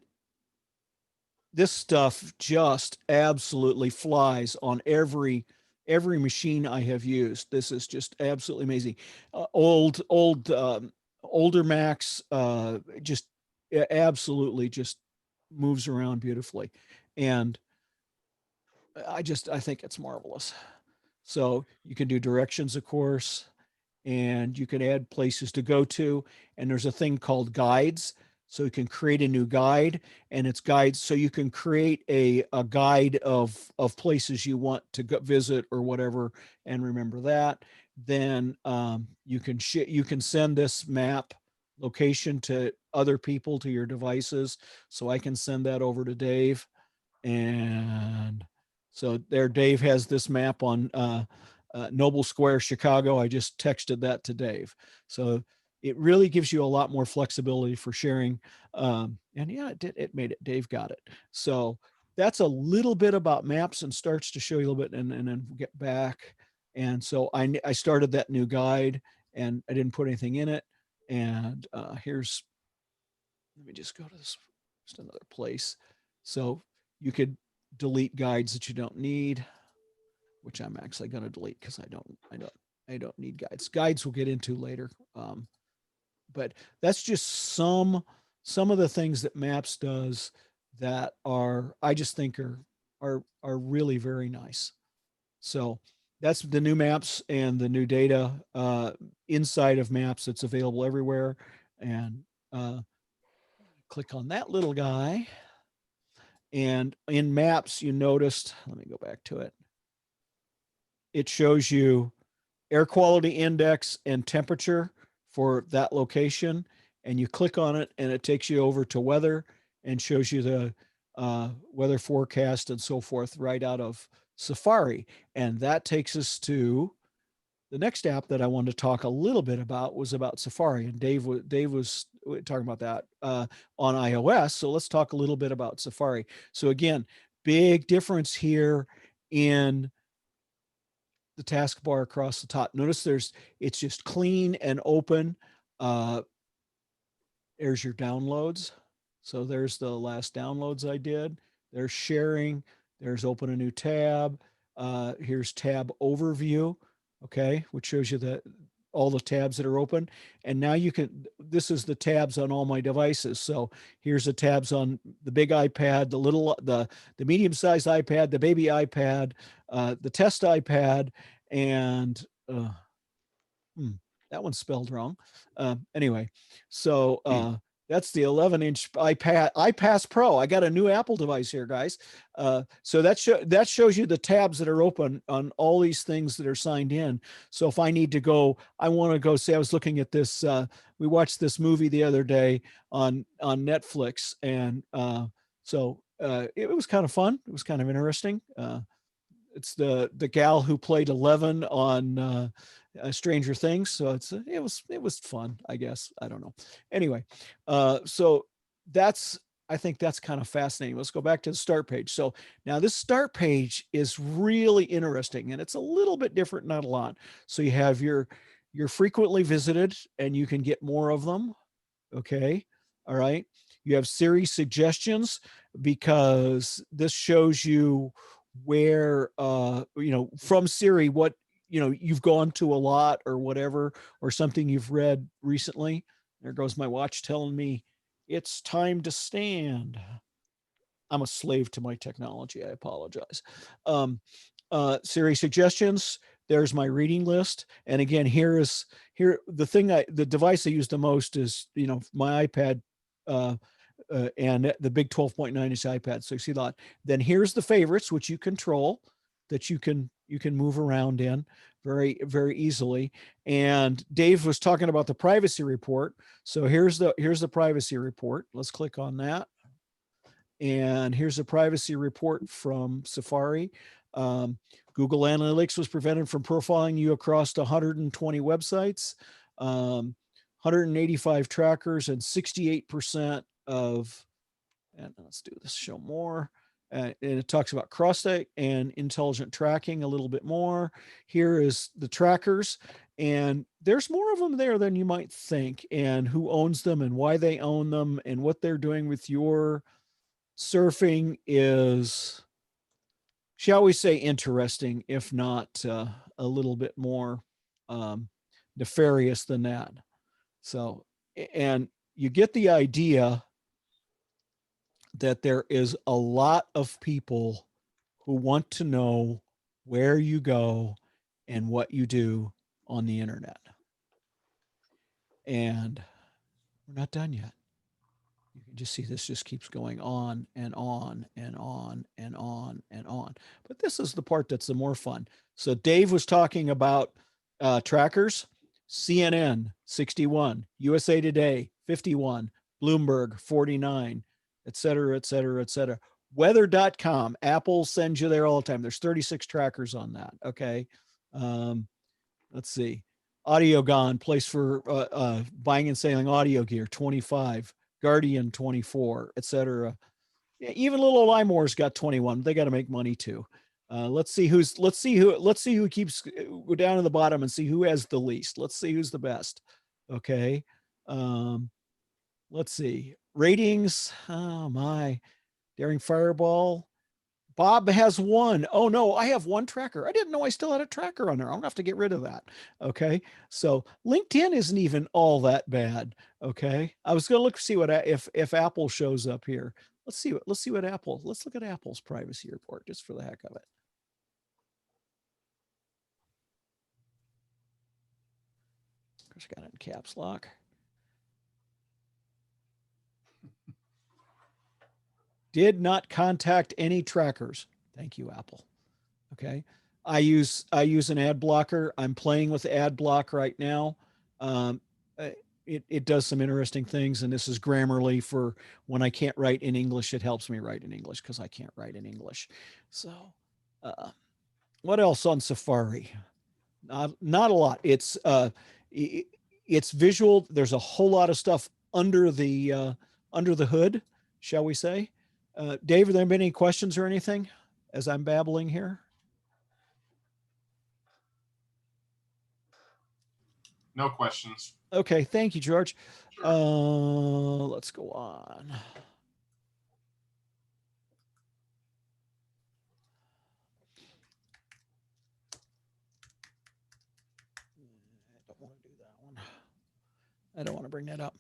this stuff just absolutely flies on every machine I have used. This is just absolutely amazing. Older Macs just absolutely just moves around beautifully, and I think it's marvelous. So you can do directions, of course, and you can add places to go to, and there's a thing called guides. So you can create a new guide, and it's guides. So you can create a guide of places you want to go visit or whatever, and remember that. Then you can send this map location to other people, to your devices. So I can send that over to Dave, and so there, Dave has this map on Noble Square, Chicago. I just texted that to Dave. So it really gives you a lot more flexibility for sharing. And yeah, it made it. Dave got it. So that's a little bit about maps, and starts to show you a little bit, and then get back. And so I started that new guide, and I didn't put anything in it. And let me just go to this, just another place. So you could delete guides that you don't need, which I'm actually going to delete because I don't need guides. Guides we'll get into later. But that's just some of the things that Maps does that I just think are really very nice. So that's the new Maps and the new data inside of Maps. It's available everywhere. And click on that little guy. And in Maps, you noticed, let me go back to it. It shows you air quality index and temperature for that location. And you click on it, and it takes you over to weather and shows you the weather forecast and so forth right out of Safari. And that takes us to the next app that I wanted to talk a little bit about, was about Safari. And Dave was talking about that on iOS. So let's talk a little bit about Safari. So again, big difference here in the taskbar across the top. Notice it's just clean and open. There's your downloads. So there's the last downloads I did. There's sharing. There's open a new tab. Here's tab overview. Okay, which shows you all the tabs that are open. And now this is the tabs on all my devices. So here's the tabs on the big iPad, the medium-sized iPad, the baby iPad, the test iPad, and that one's spelled wrong. Anyway, so that's the 11-inch iPass Pro. I got a new Apple device here, guys. So that shows you the tabs that are open on all these things that are signed in. So if I need to go, I want to go, say I was looking at this, we watched this movie the other day on Netflix. And so it was kind of fun. It was kind of interesting. It's the gal who played 11 on Stranger Things. So it was fun, I guess. I don't know. Anyway, so that's I think that's kind of fascinating. Let's go back to the start page. So now this start page is really interesting, and it's a little bit different, not a lot. So you have your frequently visited, and you can get more of them. Okay. All right. You have Siri suggestions, because this shows you where, from Siri, what, you've gone to a lot or whatever, or something you've read recently. There goes my watch telling me it's time to stand. I'm a slave to my technology. I apologize. Siri suggestions. There's my reading list. And again, here the device I use the most is, my iPad, and the big 12.9 inch iPad. So you see a lot. Then here's the favorites, which you control, that you can move around in very, very easily. And Dave was talking about the privacy report. So here's the privacy report. Let's click on that. And here's a privacy report from Safari. Google Analytics was prevented from profiling you across 120 websites, 185 trackers, and 68% of, and let's do this, show more. And it talks about cross-site and intelligent tracking a little bit more. Here is the trackers, and there's more of them there than you might think, and who owns them and why they own them and what they're doing with your surfing is, shall we say, interesting, if not a little bit more nefarious than that. So, and you get the idea that there is a lot of people who want to know where you go and what you do on the internet. And we're not done yet. You can just see this just keeps going on and on and on and on and on. But this is the part that's the more fun. So Dave was talking about trackers. CNN 61, USA Today 51, Bloomberg 49, et cetera, et cetera, et cetera. Weather.com, Apple sends you there all the time. There's 36 trackers on that. Okay. Let's see. Audiogon, place for buying and selling audio gear, 25. Guardian, 24, et cetera. Yeah, even little Limore's got 21. They got to make money too. Let's see who keeps, go down to the bottom and see who has the least. Let's see who's the best. Okay. Let's see. Ratings. Oh my. Daring Fireball. Bob has one. Oh no, I have one tracker. I didn't know I still had a tracker on there. I'm gonna have to get rid of that. Okay. So LinkedIn isn't even all that bad. Okay. I was gonna look, see what, if Apple shows up here. Let's look at Apple's privacy report just for the heck of it. Of course, I got it in caps lock. Did not contact any trackers. Thank you, Apple. Okay. I use an ad blocker. I'm playing with ad block right now. It does some interesting things, and this is Grammarly for when I can't write in English. It helps me write in English because I can't write in English. So what else on Safari? Not a lot. It's visual. There's a whole lot of stuff under the hood, shall we say. Dave, have there been any questions or anything as I'm babbling here? No questions. Okay, thank you, George. Sure. Let's go on. I don't want to do that one. I don't want to bring that up.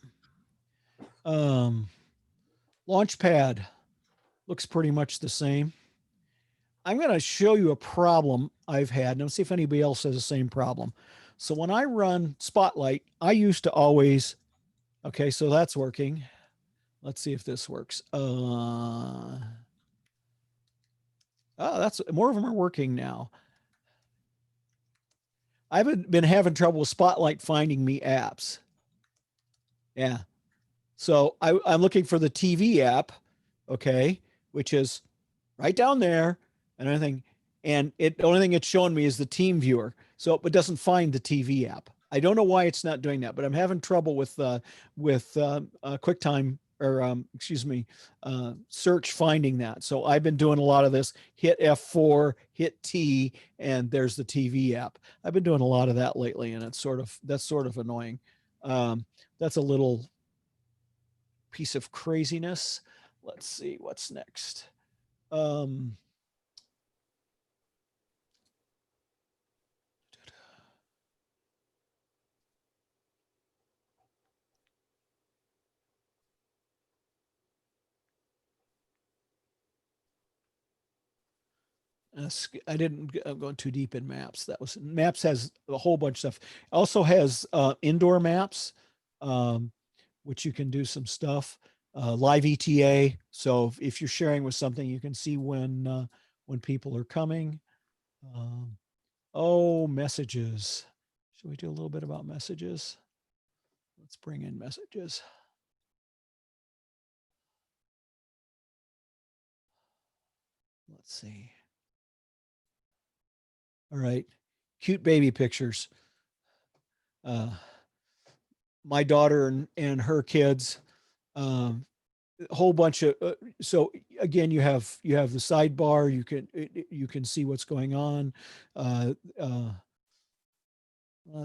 Launchpad looks pretty much the same. I'm going to show you a problem I've had, and let's see if anybody else has the same problem. So when I run Spotlight, I used to always, okay, so that's working. Let's see if this works. That's more of them are working now. I've been having trouble with Spotlight finding me apps. Yeah. So I'm looking for the TV app, okay, which is right down there and everything. And the only thing it's showing me is the team viewer. So it doesn't find the TV app. I don't know why it's not doing that, but I'm having trouble with QuickTime excuse me, search finding that. So I've been doing a lot of this. Hit F4, hit T, and there's the TV app. I've been doing a lot of that lately, and that's sort of annoying. That's a little piece of craziness. Let's see what's next. I didn't go too deep in maps. Maps has a whole bunch of stuff. Also has indoor maps, which you can do some stuff. Live ETA. So if you're sharing with something, you can see when people are coming. Messages. Should we do a little bit about messages? Let's bring in messages. Let's see. All right. Cute baby pictures. My daughter and her kids, a whole bunch of, so again, you have the sidebar, you can see what's going on. Let's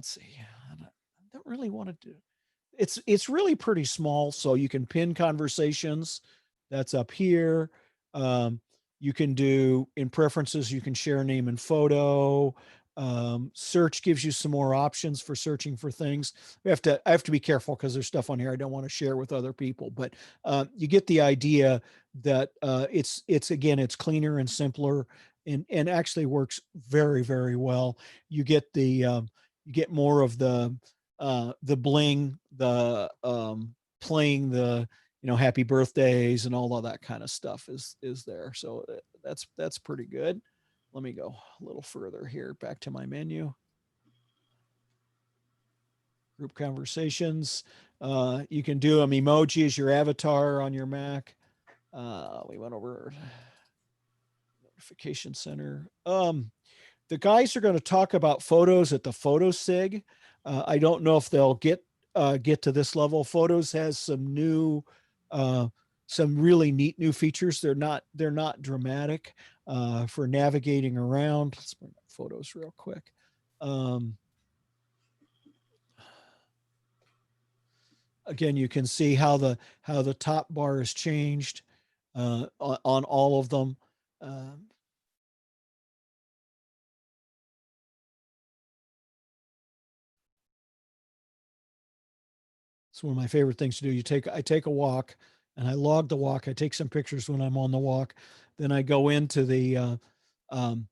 see. I don't really want to do, it's really pretty small. So you can pin conversations. That's up here. You can do in preferences, you can share name and photo. Search gives you some more options for searching for things. I have to be careful because there's stuff on here I don't want to share with other people, but you get the idea that it's cleaner and simpler and actually works very, very well. You get you get more of the bling, the playing the happy birthdays and all of that kind of stuff is there. So that's pretty good. Let me go a little further here, back to my menu. Group conversations. You can do them emoji as your avatar on your Mac. We went over notification center. The guys are going to talk about photos at the Photo Sig. I don't know if they'll get to this level. Photos has some new, some really neat new features. They're not dramatic for navigating around. Let's bring up photos real quick. Again, you can see how the top bar has changed on all of them. It's one of my favorite things to do. I take a walk and I log the walk. I take some pictures when I'm on the walk. Then I go into the, on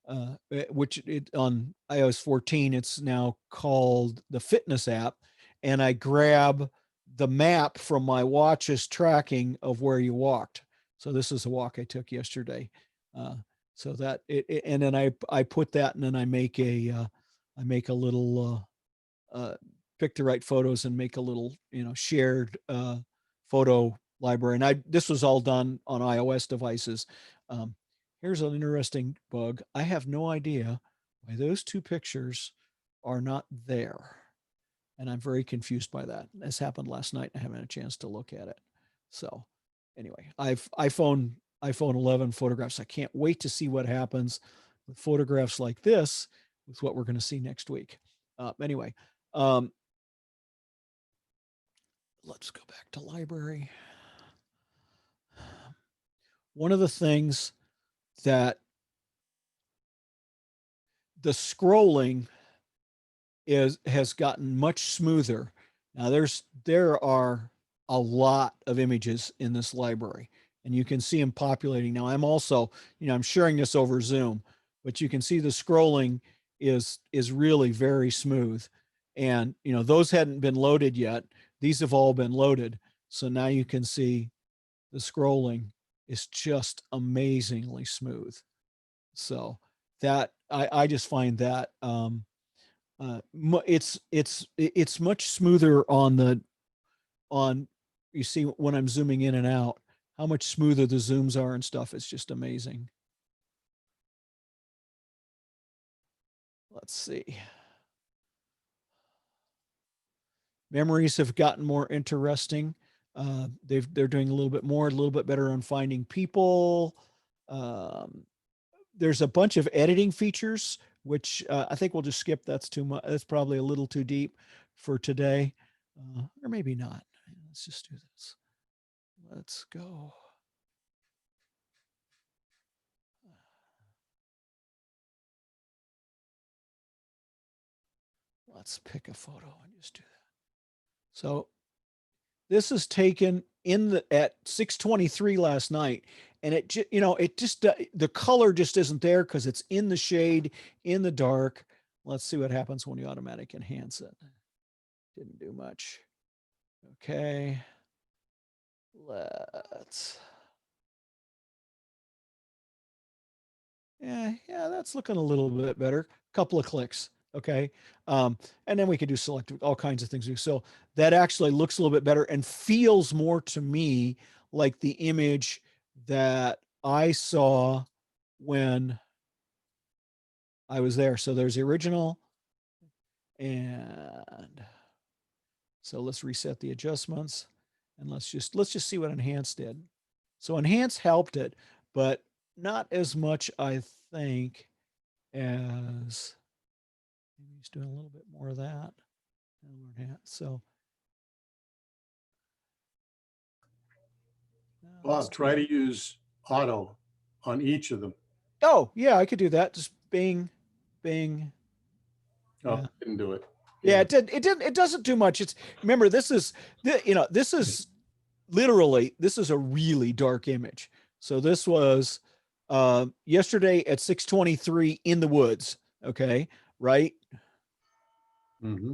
iOS 14, it's now called the fitness app. And I grab the map from my watch's tracking of where you walked. So this is a walk I took yesterday. So that and then I put that and then I make a little, pick the right photos and make a little, shared photo library. And this was all done on iOS devices. Here's an interesting bug. I have no idea why those two pictures are not there. And I'm very confused by that. This happened last night. I haven't had a chance to look at it. So anyway, I've iPhone 11 photographs. I can't wait to see what happens with photographs like this with what we're going to see next week. Anyway, let's go back to library. One of the things that the scrolling has gotten much smoother. Now there are a lot of images in this library and you can see them populating. Now I'm also, I'm sharing this over Zoom, but you can see the scrolling is really very smooth. And, those hadn't been loaded yet. These have all been loaded. So now you can see the scrolling is just amazingly smooth. So that I just find that it's much smoother on you see when I'm zooming in and out, how much smoother the zooms are and stuff. It's just amazing. Let's see. Memories have gotten more interesting. They're doing a little bit better on finding people. There's a bunch of editing features, which I think we'll just skip. That's too much. That's probably a little too deep for today, or maybe not. Let's just do this. Let's go. Let's pick a photo and just do that. So this is taken at 6:23 last night, and it just the color just isn't there because it's in the shade, in the dark. Let's see what happens when you automatic enhance it. Didn't do much. Okay. Yeah, that's looking a little bit better. Couple of clicks. Okay. And then we could do select all kinds of things. So that actually looks a little bit better and feels more to me like the image that I saw when I was there. So there's the original. And so let's reset the adjustments and let's just see what enhance did. So enhance helped it, but not as much, I think, as maybe he's doing a little bit more of that. So Bob, try to use auto on each of them. Oh, yeah, I could do that. Just bing. Oh, Yeah. didn't do it. Yeah, it doesn't do much. Remember, this is literally, this is a really dark image. So this was yesterday at 6:23 in the woods. Okay. Right. Mm-hmm.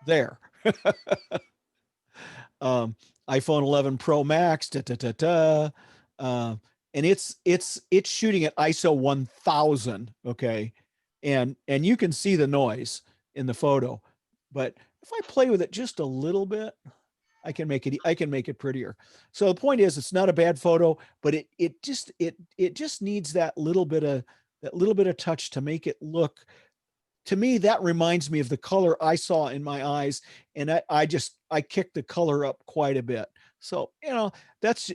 There. iPhone 11 Pro Max, and it's shooting at ISO 1000. Okay. And you can see the noise in the photo, but if I play with it just a little bit, I can make it prettier. So the point is, it's not a bad photo, but it just needs that little bit of touch to make it look. To me, that reminds me of the color I saw in my eyes, and I kicked the color up quite a bit. So that's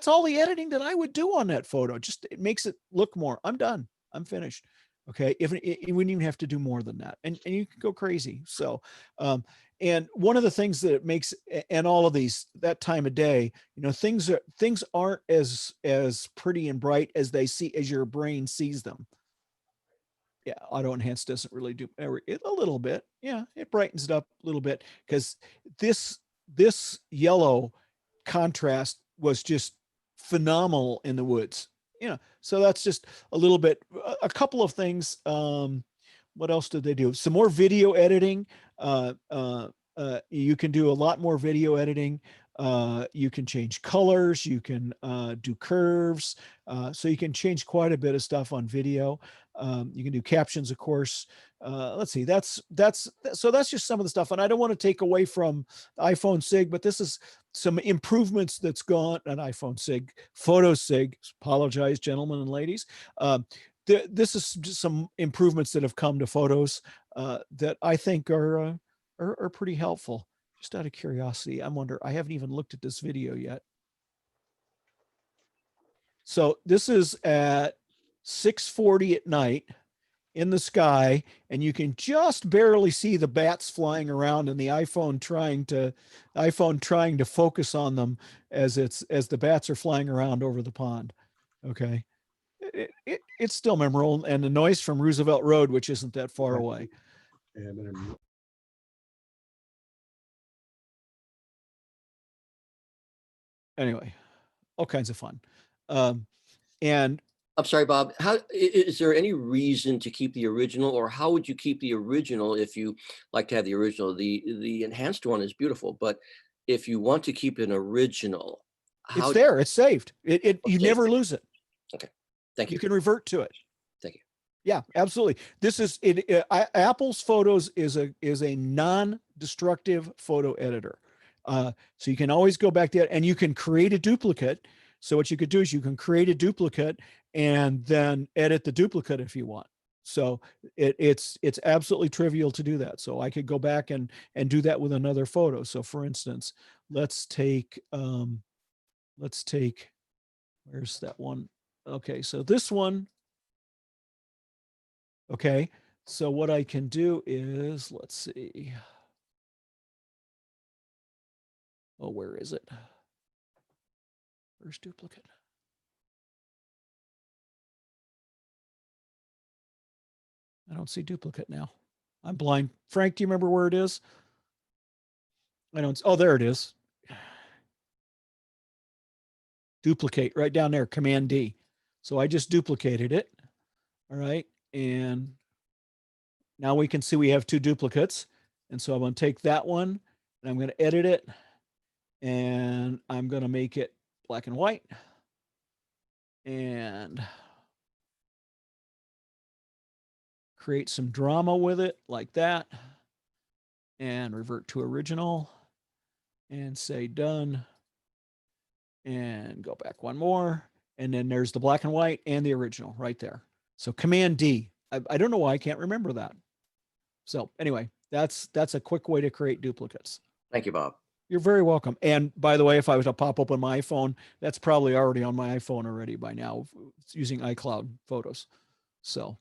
all the editing that I would do on that photo. Just it makes it look more. I'm done. I'm finished. Okay. If you wouldn't even have to do more than that, and you can go crazy. So, and one of the things that it makes, and all of these, that time of day, things aren't as pretty and bright as as your brain sees them. Yeah, auto enhance doesn't really do it a little bit. Yeah, it brightens it up a little bit because this yellow contrast was just phenomenal in the woods. So that's just a little bit, a couple of things. What else did they do? Some more video editing. You can do a lot more video editing. You can change colors. You can do curves. So you can change quite a bit of stuff on video. You can do captions, of course. Let's see. That's just some of the stuff. And I don't want to take away from iPhone SIG, but this is some improvements that's gone on iPhone SIG, Photo SIG. Apologize, gentlemen and ladies. This is just some improvements that have come to Photos that I think are pretty helpful. Just out of curiosity, I haven't even looked at this video yet. So this is at 6:40 at night in the sky, and you can just barely see the bats flying around and the iPhone trying to focus on them as the bats are flying around over the pond. Okay. It's still memorable, and the noise from Roosevelt Road, which isn't that far away. Anyway, all kinds of fun. And I'm sorry, Bob, how is there any reason to keep the original, or how would you keep the original if you like to have the original? The enhanced one is beautiful, but if you want to keep an original, it's there, it's saved. You never lose it. Okay. Thank you. You can revert to it. Thank you. Yeah, absolutely. This is Apple's Photos is a non-destructive photo editor. So you can always go back there and you can create a duplicate. So what you could do is you can create a duplicate and then edit the duplicate if you want. So it's absolutely trivial to do that. So I could go back and do that with another photo. So for instance, let's take, where's that one? Okay, so this one. Okay, so what I can do is, let's see. Oh, where is it? Where's duplicate? I don't see duplicate now. I'm blind. Frank, do you remember where it is? I don't. Oh, there it is. Duplicate right down there, Command D. So I just duplicated it. All right. And now we can see we have two duplicates. And so I'm going to take that one and I'm going to edit it. And I'm going to make it black and white. And create some drama with it like that. And revert to original. And say done. And go back one more. And then there's the black and white and the original right there. So Command D. I don't know why I can't remember that. So anyway, that's a quick way to create duplicates. Thank you, Bob. You're very welcome. And by the way, if I was to pop open my iPhone, that's probably already on my iPhone already by now. It's using iCloud photos. So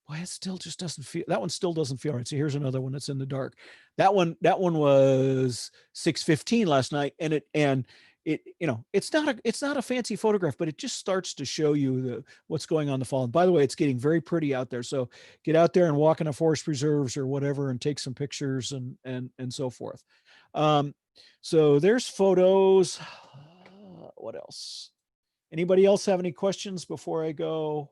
boy, it still just doesn't feel, that one still doesn't feel right. So here's another one that's in the dark. That one was 6:15 last night. And it, it's not a fancy photograph, but it just starts to show you what's going on in the fall. And by the way, it's getting very pretty out there. So get out there and walk in a forest preserves or whatever, and take some pictures and so forth. So there's photos. What else? Anybody else have any questions before I go?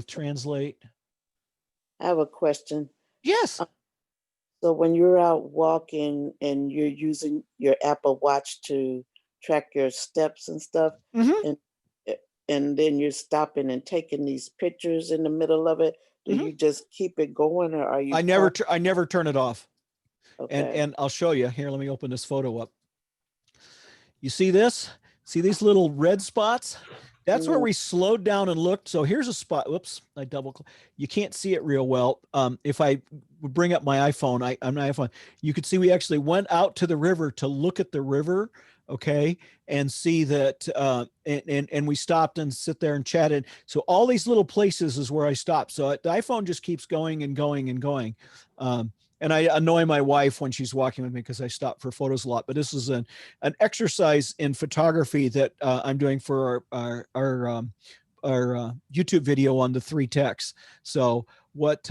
Translate. I have a question. Yes. So when you're out walking and you're using your Apple Watch to track your steps and stuff, and then you're stopping and taking these pictures in the middle of it, do you just keep it going, or are you? I never turn it off. Okay. And I'll show you here. Let me open this photo up. You see this? See these little red spots? That's where we slowed down and looked. So here's a spot. Whoops, I you can't see it real well. If I would bring up my iPhone, on my iPhone, you could see we actually went out to the river to look at the river, okay, and see that, and we stopped and sit there and chatted. So all these little places is where I stopped. So the iPhone just keeps going and going and going. And I annoy my wife when she's walking with me because I stop for photos a lot. But this is an exercise in photography that I'm doing for our YouTube video on the 3 techs. So but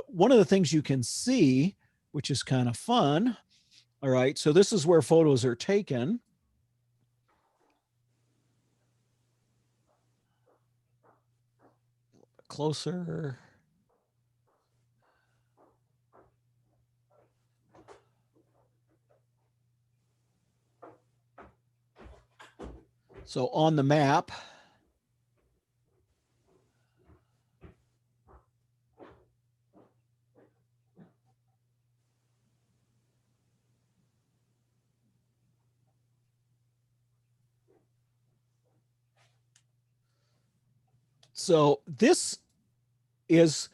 one of the things you can see, which is kind of fun. All right. So this is where photos are taken. Closer. So on the map, so this is,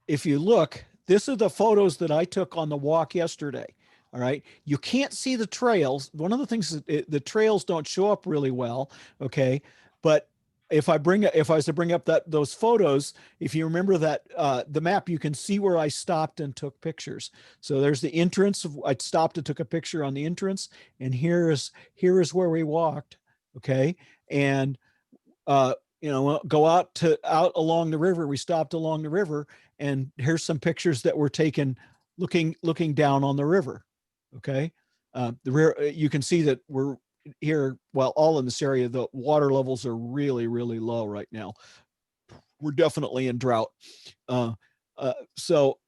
if you look, this are the photos that I took on the walk yesterday. All right. You can't see the trails. One of the things is the trails don't show up really well. Okay. But if I was to bring up those photos, if you remember that, the map, you can see where I stopped and took pictures. So there's the entrance. I stopped and took a picture on the entrance, and here is where we walked. Okay. And, go out along the river. We stopped along the river, and here's some pictures that were taken looking down on the river. Okay. You can see that we're here, well, all in this area, the water levels are really, really low right now. We're definitely in drought. So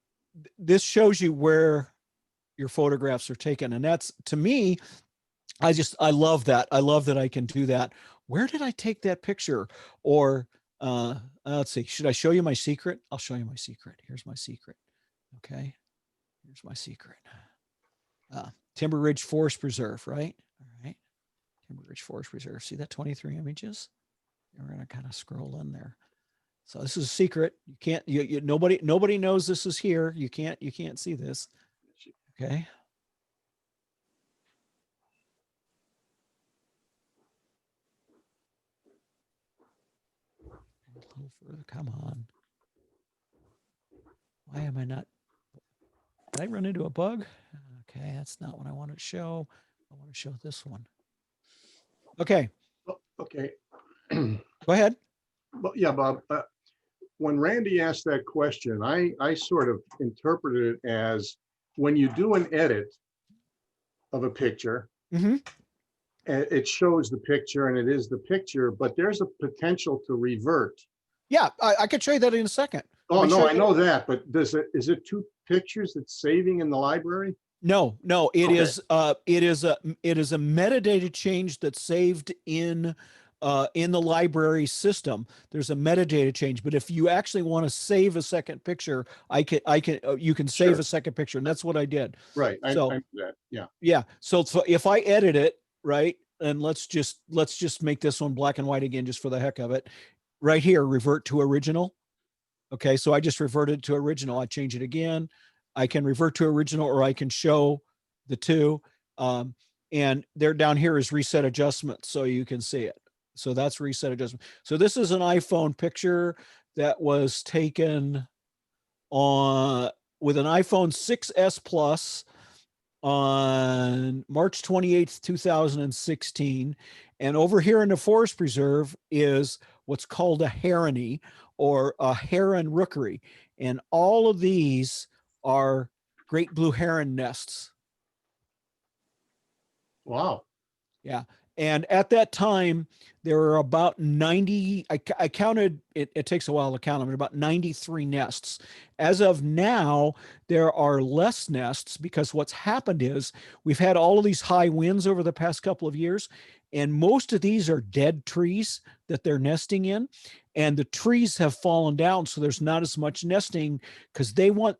this shows you where your photographs are taken. And that's, to me, I love that. I love that I can do that. Where did I take that picture? Or let's see, should I show you my secret? I'll show you my secret. Here's my secret. Okay. Here's my secret. Timber Ridge Forest Preserve, right? All right. Timber Ridge Forest Preserve. See that 23 images? We're going to kind of scroll in there. So this is a secret. You can't, nobody knows this is here. You can't see this. Okay. A little further. Come on. Why am I not? Did I run into a bug? Okay, that's not what I want to show. I want to show this one. Okay. Okay. Go ahead. Well, yeah, Bob. When Randy asked that question, I sort of interpreted it as when you do an edit of a picture, it shows the picture and it is the picture, but there's a potential to revert. Yeah, I could show you that in a second. Oh, no, I know that, but is it two pictures it's saving in the library? No, it Okay. is a metadata change that's saved in the library system. There's a metadata change, but if you actually want to save a second picture, you can save Sure. a second picture, and that's what I did. Right. I So- knew that. Yeah. Yeah. So if I edit it, right, and let's just make this one black and white again, just for the heck of it. Right here, revert to original. Okay, so I just reverted to original. I change it again. I can revert to original, or I can show the two. And there down here is reset adjustment, so you can see it. So that's reset adjustment. So this is an iPhone picture that was taken with an iPhone 6S Plus on March 28th, 2016. And over here in the forest preserve is what's called a heronry, or a heron rookery. And all of these are great blue heron nests. Wow. Yeah. And at that time, there were about 90, I counted, it takes a while to count them, but about 93 nests. As of now, there are less nests, because what's happened is we've had all of these high winds over the past couple of years, and most of these are dead trees that they're nesting in, and the trees have fallen down, so there's not as much nesting, because they want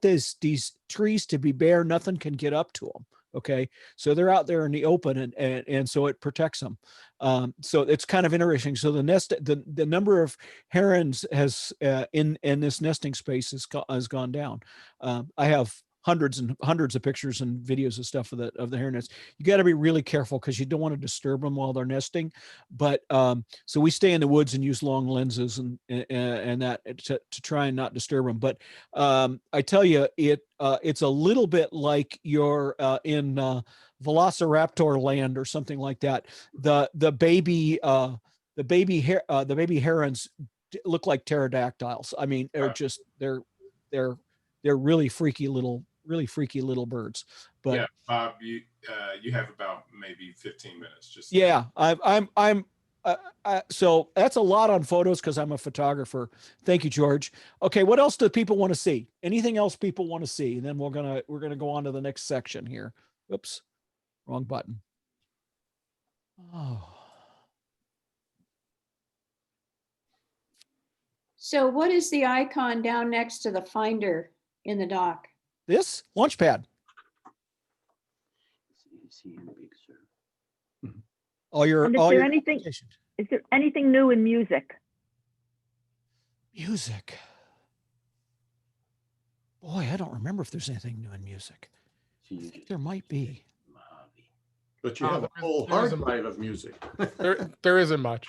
these trees to be bare. Nothing can get up to them. Okay, so they're out there in the open, and so it protects them. So it's kind of interesting. So the number of herons has in this nesting space has gone down. I have hundreds and hundreds of pictures and videos of stuff of the heron nests. You got to be really careful, because you don't want to disturb them while they're nesting. But so we stay in the woods and use long lenses and that to try and not disturb them. But I tell you, it's a little bit like you're in Velociraptor land or something like that. The baby herons look like pterodactyls. I mean, they're really freaky little birds. But yeah, Bob, you have about maybe 15 minutes. Just yeah, so that's a lot on photos, because I'm a photographer. Thank you, George. Okay, what else do people want to see? Anything else people want to see? And then we're gonna go on to the next section here. Oops, wrong button. Oh. So what is the icon down next to the Finder in the dock? This Launchpad. All your And all your is there anything new in music? Music. Boy, I don't remember if there's anything new in music. I think there might be. But you have a whole hard drive of music. There isn't much.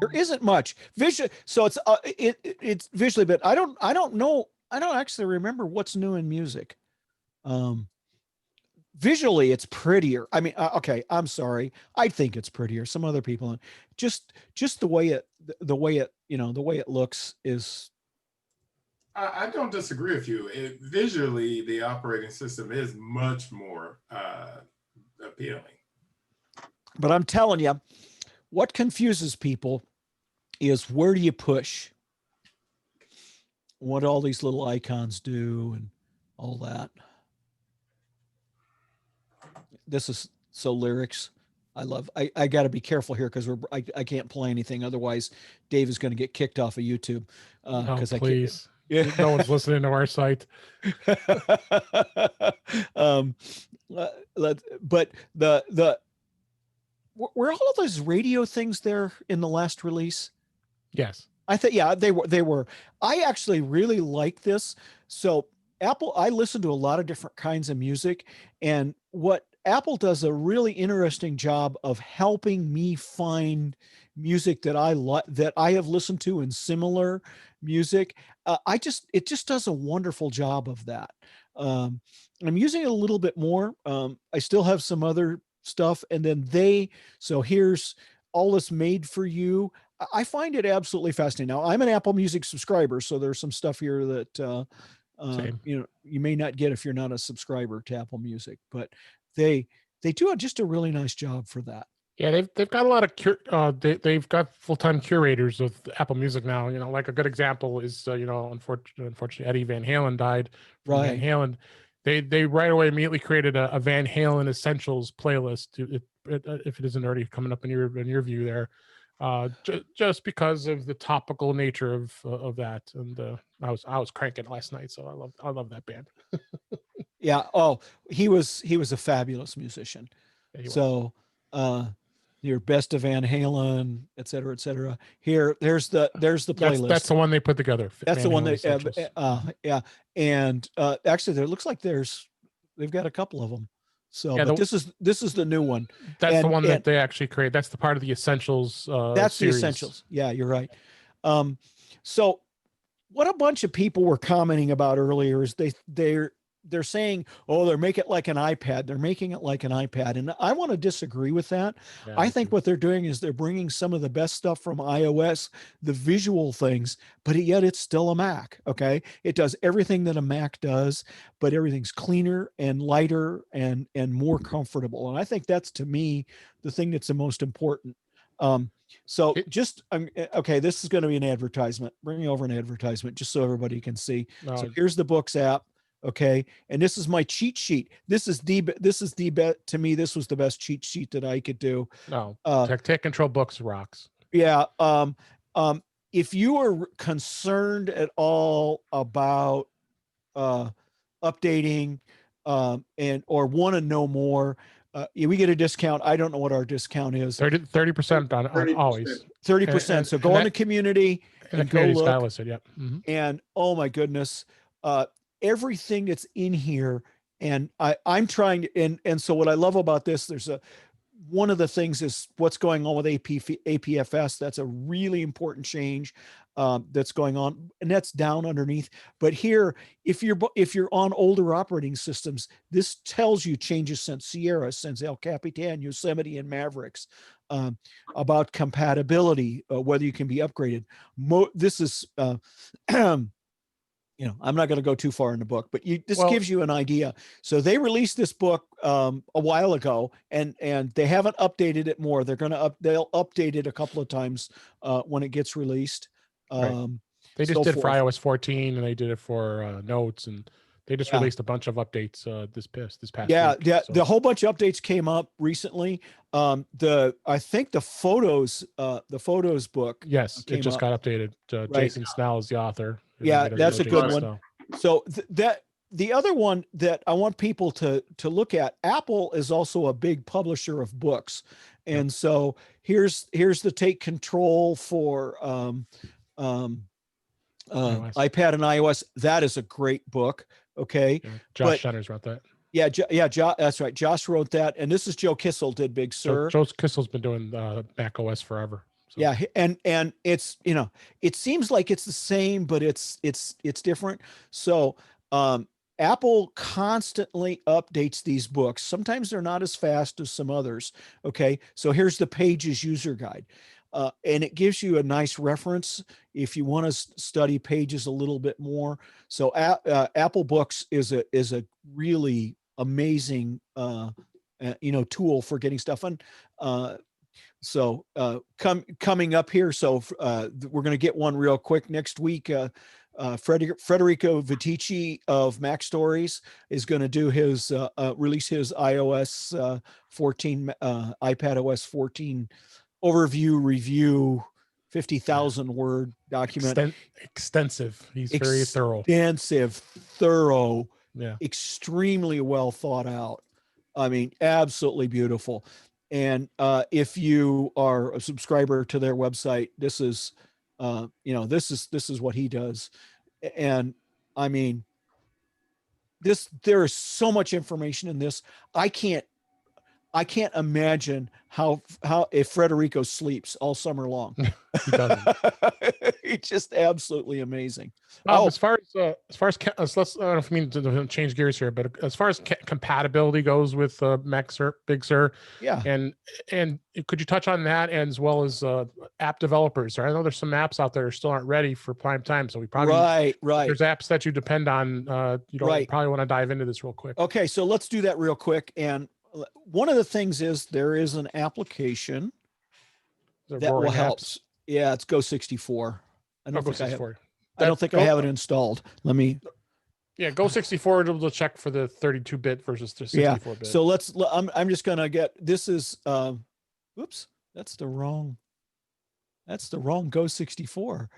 There isn't much visual. So it's visually, but I don't know. I don't actually remember what's new in music. Visually, it's prettier. I mean, okay, I'm sorry. I think it's prettier. Some other people, just the way it looks is. I don't disagree with you. Visually, the operating system is much more appealing. But I'm telling you, what confuses people is, where do you push? What all these little icons do and all that. This is so lyrics. I got to be careful here, because I can't play anything. Otherwise, Dave is going to get kicked off of YouTube. Please. No one's listening to our site. But were all of those radio things there in the last release? Yes. I think, yeah, they were. I actually really like this. So Apple, I listen to a lot of different kinds of music, and what Apple does a really interesting job of helping me find music that I like, that I have listened to in similar music. It just does a wonderful job of that. I'm using it a little bit more. I still have some other stuff, and then so here's all this made for you. I find it absolutely fascinating. Now, I'm an Apple Music subscriber, so there's some stuff here that you may not get if you're not a subscriber to Apple Music, but they do just a really nice job for that. Yeah, they've got a lot of they've got full-time curators of Apple Music now. Like a good example is unfortunately Eddie Van Halen died from Van Right. Halen. They right away immediately created a Van Halen Essentials playlist if it isn't already coming up in your view there. Just because of the topical nature of that, and I was cranking last night, so I love that band. Yeah. Oh, he was a fabulous musician. Yeah, he was. So, your best of Van Halen, et cetera, et cetera. There's the playlist. That's the one they put together. That's Van the one Halen Essentials. yeah. And actually, there looks like they've got a couple of them. So, Yeah, but this is the new one. That's the one that they actually create. That's the part of the Essentials. That's series. the Essentials. Yeah, you're right. So what a bunch of people were commenting about earlier is they're saying, oh, they're making it like an iPad. They're making it like an iPad. And I want to disagree with that. Yeah, I think what they're doing is they're bringing some of the best stuff from iOS, the visual things, but yet it's still a Mac. Okay. It does everything that a Mac does, but everything's cleaner and lighter and more comfortable. And I think that's, to me, the thing that's the most important. Okay, this is going to be an advertisement. Bring over an advertisement just so everybody can see. No. So here's the Books app. Okay. And this is my cheat sheet. This is the best, to me, this was the best cheat sheet that I could do. No, Tech Control Books rocks. Yeah. If you are concerned at all about updating or want to know more, we get a discount. I don't know what our discount is. 30% on 30%. always. 30%. So go on the community and go look. Style listed, yep. Mm-hmm. And oh my goodness, everything that's in here. And I'm trying to, and so what I love about this, one of the things is what's going on with APFS. That's a really important change that's going on, and that's down underneath. But here, if you're on older operating systems, this tells you changes since Sierra, since El Capitan, Yosemite, and Mavericks, about compatibility, whether you can be upgraded. This is I'm not going to go too far in the book, but this gives you an idea. So they released this book a while ago, and they haven't updated it more. They'll update it a couple of times when it gets released. Right. They just did for iOS 14, and they did it for Notes, and they just released a bunch of updates this past week. Yeah, the whole bunch of updates came up recently. I think the photos book. Yes, it just got updated. Right. Jason Snell is the author. Yeah, that's a good one. So the other one that I want people to look at, Apple is also a big publisher of books. And so here's the Take Control for iPad and iOS. That is a great book. Okay. Yeah, Josh Shunners wrote that. Yeah. That's right. Josh wrote that. And this is Joe Kissel did Big Sur. Joe Kissel's been doing macOS forever. So. Yeah. And it's, it seems like it's the same, but it's different. So, Apple constantly updates these books. Sometimes they're not as fast as some others. Okay. So here's the Pages user guide. And it gives you a nice reference if you want to study Pages a little bit more. So Apple Books is a really amazing, tool for getting stuff on. So coming up here. So we're going to get one real quick next week. Federico Vitici of Mac Stories is going to do his release his iOS 14, iPadOS 14 overview review, 50,000 word document. Extensive. He's very thorough. Extensive, thorough, extremely well thought out. I mean, absolutely beautiful. And if you are a subscriber to their website, this is, this is what he does. And I mean, there is so much information in this. I can't imagine how if Federico sleeps all summer long. He doesn't. It's just absolutely amazing. As far as let's, I don't know if I mean to change gears here, but as far as compatibility goes with Big Sur, yeah. And could you touch on that, as well as app developers? I know there's some apps out there that still aren't ready for prime time, so we probably right. There's apps that you depend on. Probably want to dive into this real quick. Okay, so let's do that real quick. And one of the things is there is an application that will help. Yeah, it's Go64. I don't think I have it installed. Let me. Yeah, Go64 will check for the 32-bit versus the 64-bit. Yeah. So I'm just gonna get. This is. Oops, that's the wrong Go64.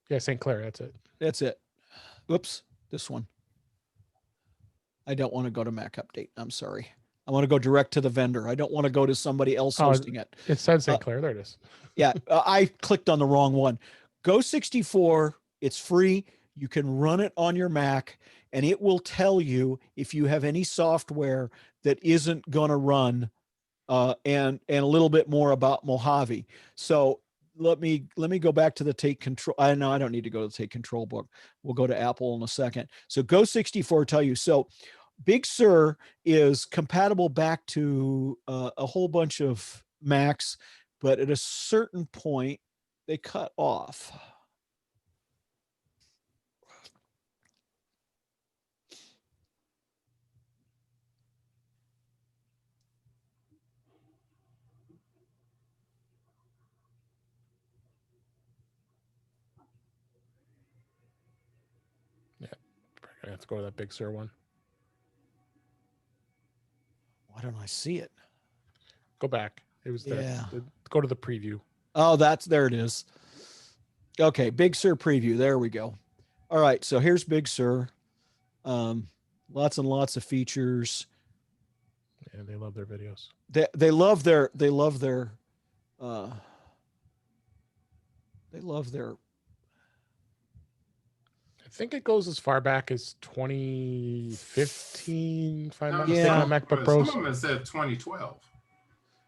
Yeah, St. Clair. That's it. Oops, this one. I don't want to go to Mac Update. I'm sorry. I want to go direct to the vendor. I don't want to go to somebody else hosting it. It said St. Clair. There it is. Yeah, I clicked on the wrong one. Go64, it's free. You can run it on your Mac, and it will tell you if you have any software that isn't going to run, and a little bit more about Mojave. So let me go back to the Take Control. I don't need to go to the Take Control book. We'll go to Apple in a second. So Go64 tell you. So Big Sur is compatible back to a whole bunch of Macs, but at a certain point, they cut off. Yeah, I have to go to that Big Sur one. Why don't I see it? Go back. It was go to the preview. Oh, there it is. Okay, Big Sur preview. There we go. All right, so here's Big Sur. Lots and lots of features. Yeah, they love their videos. They love their I think it goes as far back as 2015. If I'm not Yeah. mistaken, on MacBook Pros. Some of them said 2012.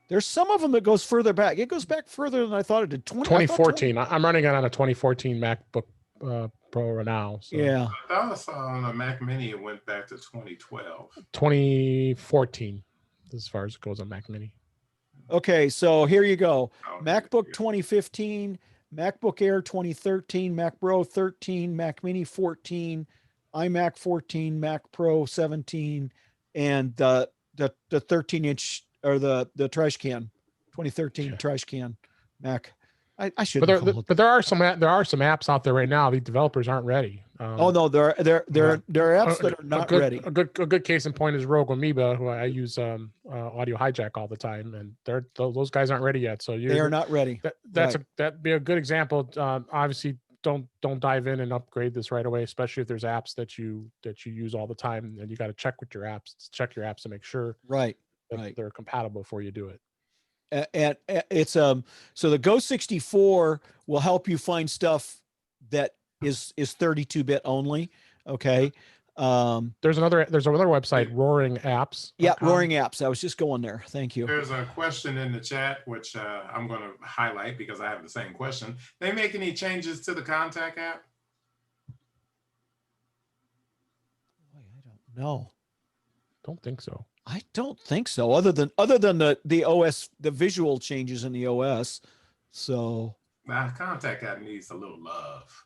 There's some of them that goes further back. It goes back further than I thought it did. 2014. I'm running it on a 2014 MacBook Pro now. So. Yeah. I thought I saw on a Mac Mini it went back to 2012. 2014, as far as it goes on Mac Mini. Okay, so here you go. MacBook 2015, MacBook Air 2013, Mac Pro 13, Mac Mini 14, iMac 14, Mac Pro 17, and the 13-inch or the trash can, 2013 trash can Mac. I should. But there are some apps out there right now. The developers aren't ready. Oh no, there are apps that are not ready. A good case in point is Rogue Amoeba, who I use Audio Hijack all the time, and those guys aren't ready yet. So they are not ready. That'd be a good example. Obviously, don't dive in and upgrade this right away, especially if there's apps that you use all the time, and you got to check your apps to make sure that they're compatible before you do it. And it's so the Go64 will help you find stuff that is 32-bit only. Okay. There's another website, Roaring Apps. Yeah, Roaring Apps. I was just going there. Thank you. There's a question in the chat which I'm going to highlight because I have the same question. They make any changes to the Contact app? Boy, I don't know. Don't think so. I don't think so. Other than the OS, the visual changes in the OS. So Contact app needs a little love.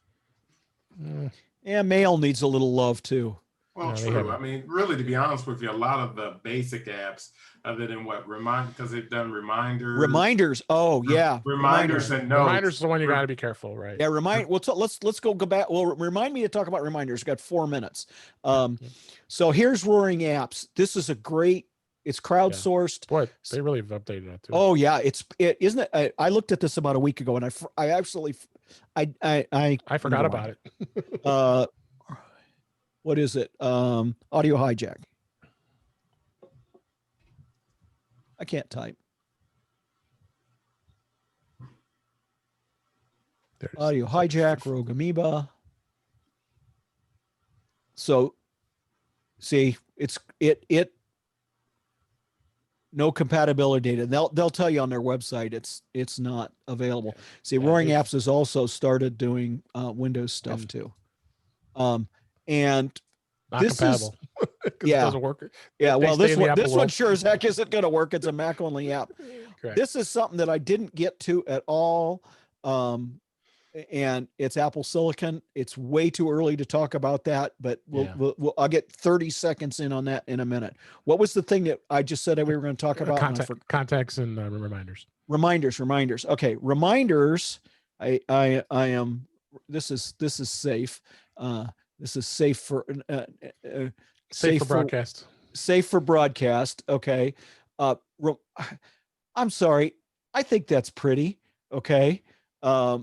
Yeah, Mail needs a little love too. Well, true. I mean, really, to be honest with you, a lot of the basic apps, other than because they've done reminders. Reminders. Oh yeah. Reminders and notes. Reminders is the one you got to be careful, right? Yeah. Let's go back. Well, remind me to talk about reminders. We've got 4 minutes. So here's Roaring Apps. This is it's crowdsourced. Boy, they really have updated that too. Oh yeah, isn't it? I looked at this about a week ago, and I absolutely forgot about it. What is it? Audio Hijack. I can't type. There's Audio hijack, rogue amoeba. So see, it no compatibility data. They'll tell you on their website it's not available. See, Roaring Apps has also started doing Windows stuff too. And not this compatible. is It doesn't work. Yeah, They well, stay in the Apple this one world. sure as heck isn't going to work. It's a Mac only app. Correct. This is something that I didn't get to at all. And it's Apple Silicon. It's way too early to talk about that, but I'll get 30 seconds in on that in a minute. What was the thing that I just said that we were going to talk about? Contacts and reminders. Reminders. Okay, reminders. I am. This is safe. This is safe for safe for broadcast. Safe for broadcast. Okay. I'm sorry. I think that's pretty. Okay. I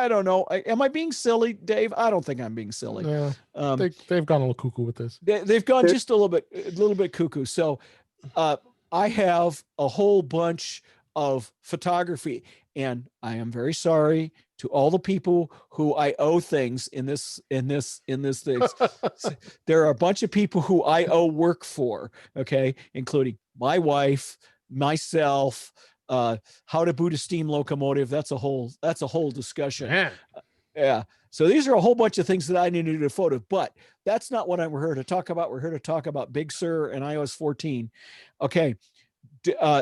don't know. Am I being silly, Dave? I don't think I'm being silly. Yeah, they've gone a little cuckoo with this. They've gone just a little bit cuckoo. So I have a whole bunch of photography, and I am very sorry to all the people who I owe things in this thing. There are a bunch of people who I owe work for, okay, including my wife, myself, how to boot a steam locomotive. That's a whole discussion. Yeah. So these are a whole bunch of things that I need to do a photo, but that's not what we're here to talk about. We're here to talk about Big Sur and iOS 14. Okay.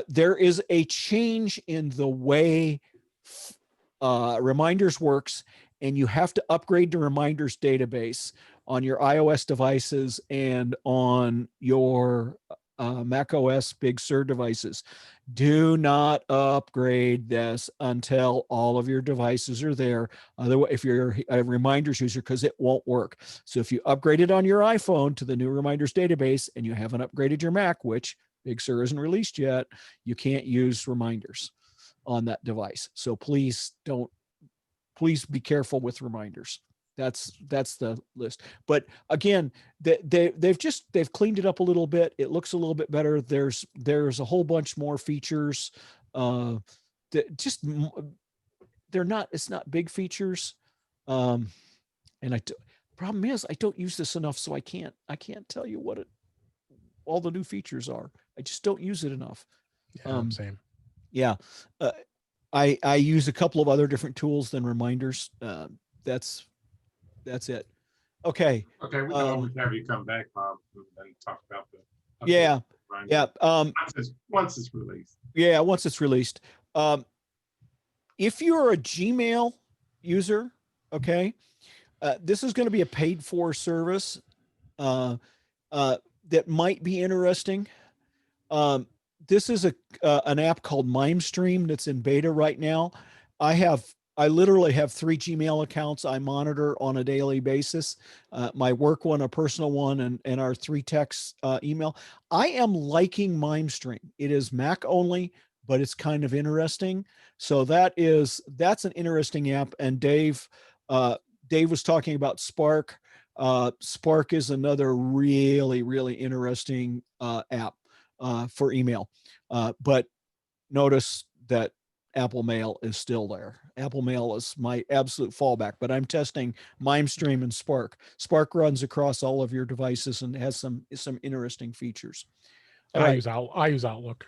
There is a change in the way reminders works, and you have to upgrade the reminders database on your iOS devices and on your macOS Big Sur devices. Do not upgrade this until all of your devices are there. Otherwise, if you're a reminders user, because it won't work. So if you upgrade it on your iPhone to the new reminders database and you haven't upgraded your Mac, which Big Sur isn't released yet, you can't use reminders on that device. So please be careful with reminders. That's the list. But again, they've cleaned it up a little bit. It looks a little bit better. There's a whole bunch more features. It's not big features. And problem is I don't use this enough, so I can't tell you what all the new features are. I just don't use it enough. Yeah, same. Yeah. I use a couple of other different tools than reminders. That's it. Okay. Okay, we can always have you come back, Bob, and talk about the yeah. once it's released. Yeah, once it's released. If you're a Gmail user, okay, this is going to be a paid for service that might be interesting. This is an app called MimeStream that's in beta right now. I literally have 3 Gmail accounts I monitor on a daily basis. My work one, a personal one, and our 3 text email. I am liking MimeStream. It is Mac only, but it's kind of interesting. So that's an interesting app. And Dave was talking about Spark. Spark is another really, really interesting app for email. But notice that Apple Mail is still there. Apple Mail is my absolute fallback, but I'm testing MimeStream and Spark. Spark runs across all of your devices and has some interesting features. I use Outlook.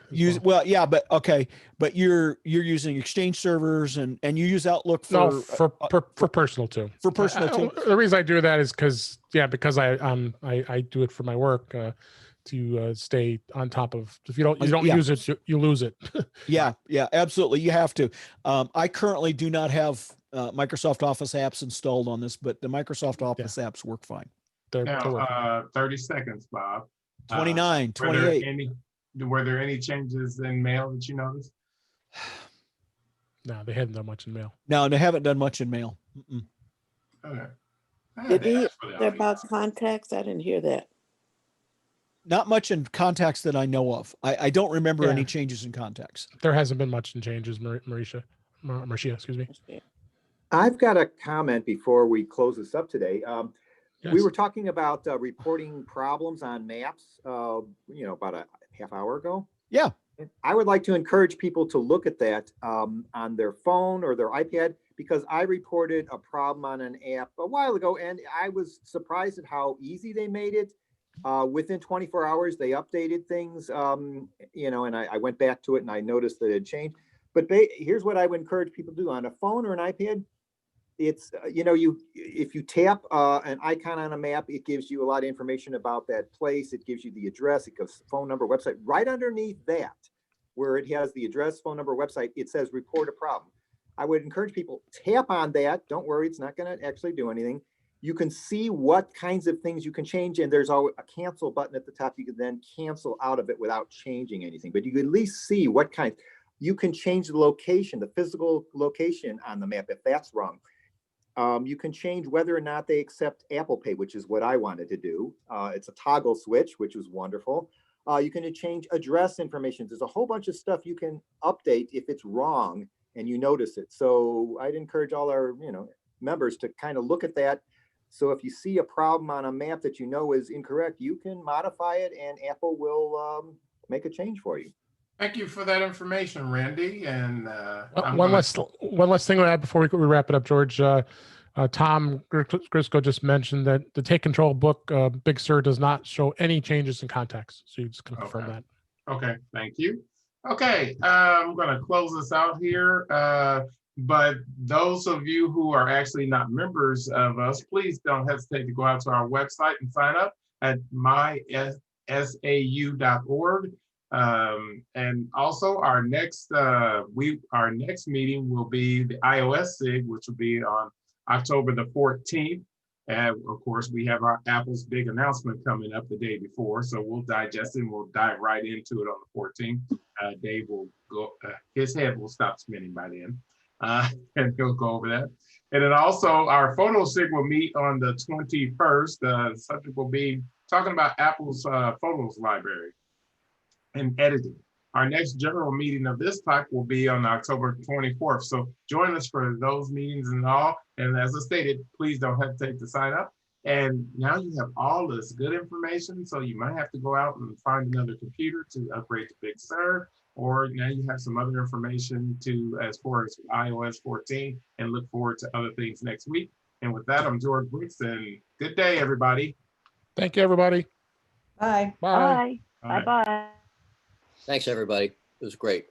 But you're using Exchange servers and you use Outlook for personal too. For personal too. The reason I do that is because I do it for my work. To stay on top of, if you don't use it, you lose it. yeah, absolutely. You have to. I currently do not have Microsoft Office apps installed on this, but the Microsoft Office apps work fine. Now, 30 seconds, Bob. 29, 28. Were there any changes in mail that you noticed? No, they haven't done much in mail. No, they haven't done much in mail. Okay. Did you hear about contacts? I didn't hear that. Not much in contacts that I know of. I don't remember any changes in contacts. There hasn't been much in changes, Marcia, excuse me. I've got a comment before we close this up today. Yes. We were talking about reporting problems on maps, about I half hour ago. Yeah. I would like to encourage people to look at that on their phone or their iPad, because I reported a problem on an app a while ago, and I was surprised at how easy they made it. Within 24 hours, they updated things, you know, and I went back to it and I noticed that it had changed. But here's what I would encourage people to do on a phone or an iPad. It's, you know, if you tap an icon on a map, it gives you a lot of information about that place. It gives you the address, it gives phone number, website. Right underneath that, where it has the address, phone number, website, it says report a problem. I would encourage people, tap on that. Don't worry, it's not going to actually do anything. You can see what kinds of things you can change, and there's always a cancel button at the top. You can then cancel out of it without changing anything, but you can at least see what kind. You can change the location, the physical location on the map if that's wrong. You can change whether or not they accept Apple Pay, which is what I wanted to do. It's a toggle switch, which was wonderful. You can change address information. There's a whole bunch of stuff you can update if it's wrong and you notice it. So I'd encourage all our, you know, members to kind of look at that. So if you see a problem on a map that you know is incorrect, you can modify it and Apple will make a change for you. Thank you for that information, Randy. And one last thing to add before we wrap it up, George. Tom Grisco just mentioned that the Take Control book, Big Sur, does not show any changes in context. So you just can confirm that. Okay, thank you. Okay, I'm going to close this out here. But those of you who are actually not members of us, please don't hesitate to go out to our website and sign up at mysau.org. And also our next meeting will be the iOS SIG, which will be on October the 14th. And of course, we have our Apple's big announcement coming up the day before. So we'll digest it and we'll dive right into it on the 14th. Dave will go, his head will stop spinning by then. And he'll go over that. And then also our photo SIG will meet on the 21st. The subject will be talking about Apple's photos library and editing. Our next general meeting of this type will be on October 24th. So join us for those meetings and all. And as I stated, please don't hesitate to sign up. And now you have all this good information. So you might have to go out and find another computer to upgrade to Big Sur, or now you have some other information to as far as iOS 14, and look forward to other things next week. And with that, I'm George Brooks, and good day, everybody. Thank you, everybody. Bye. Bye. Bye. Bye. Thanks, everybody. It was great.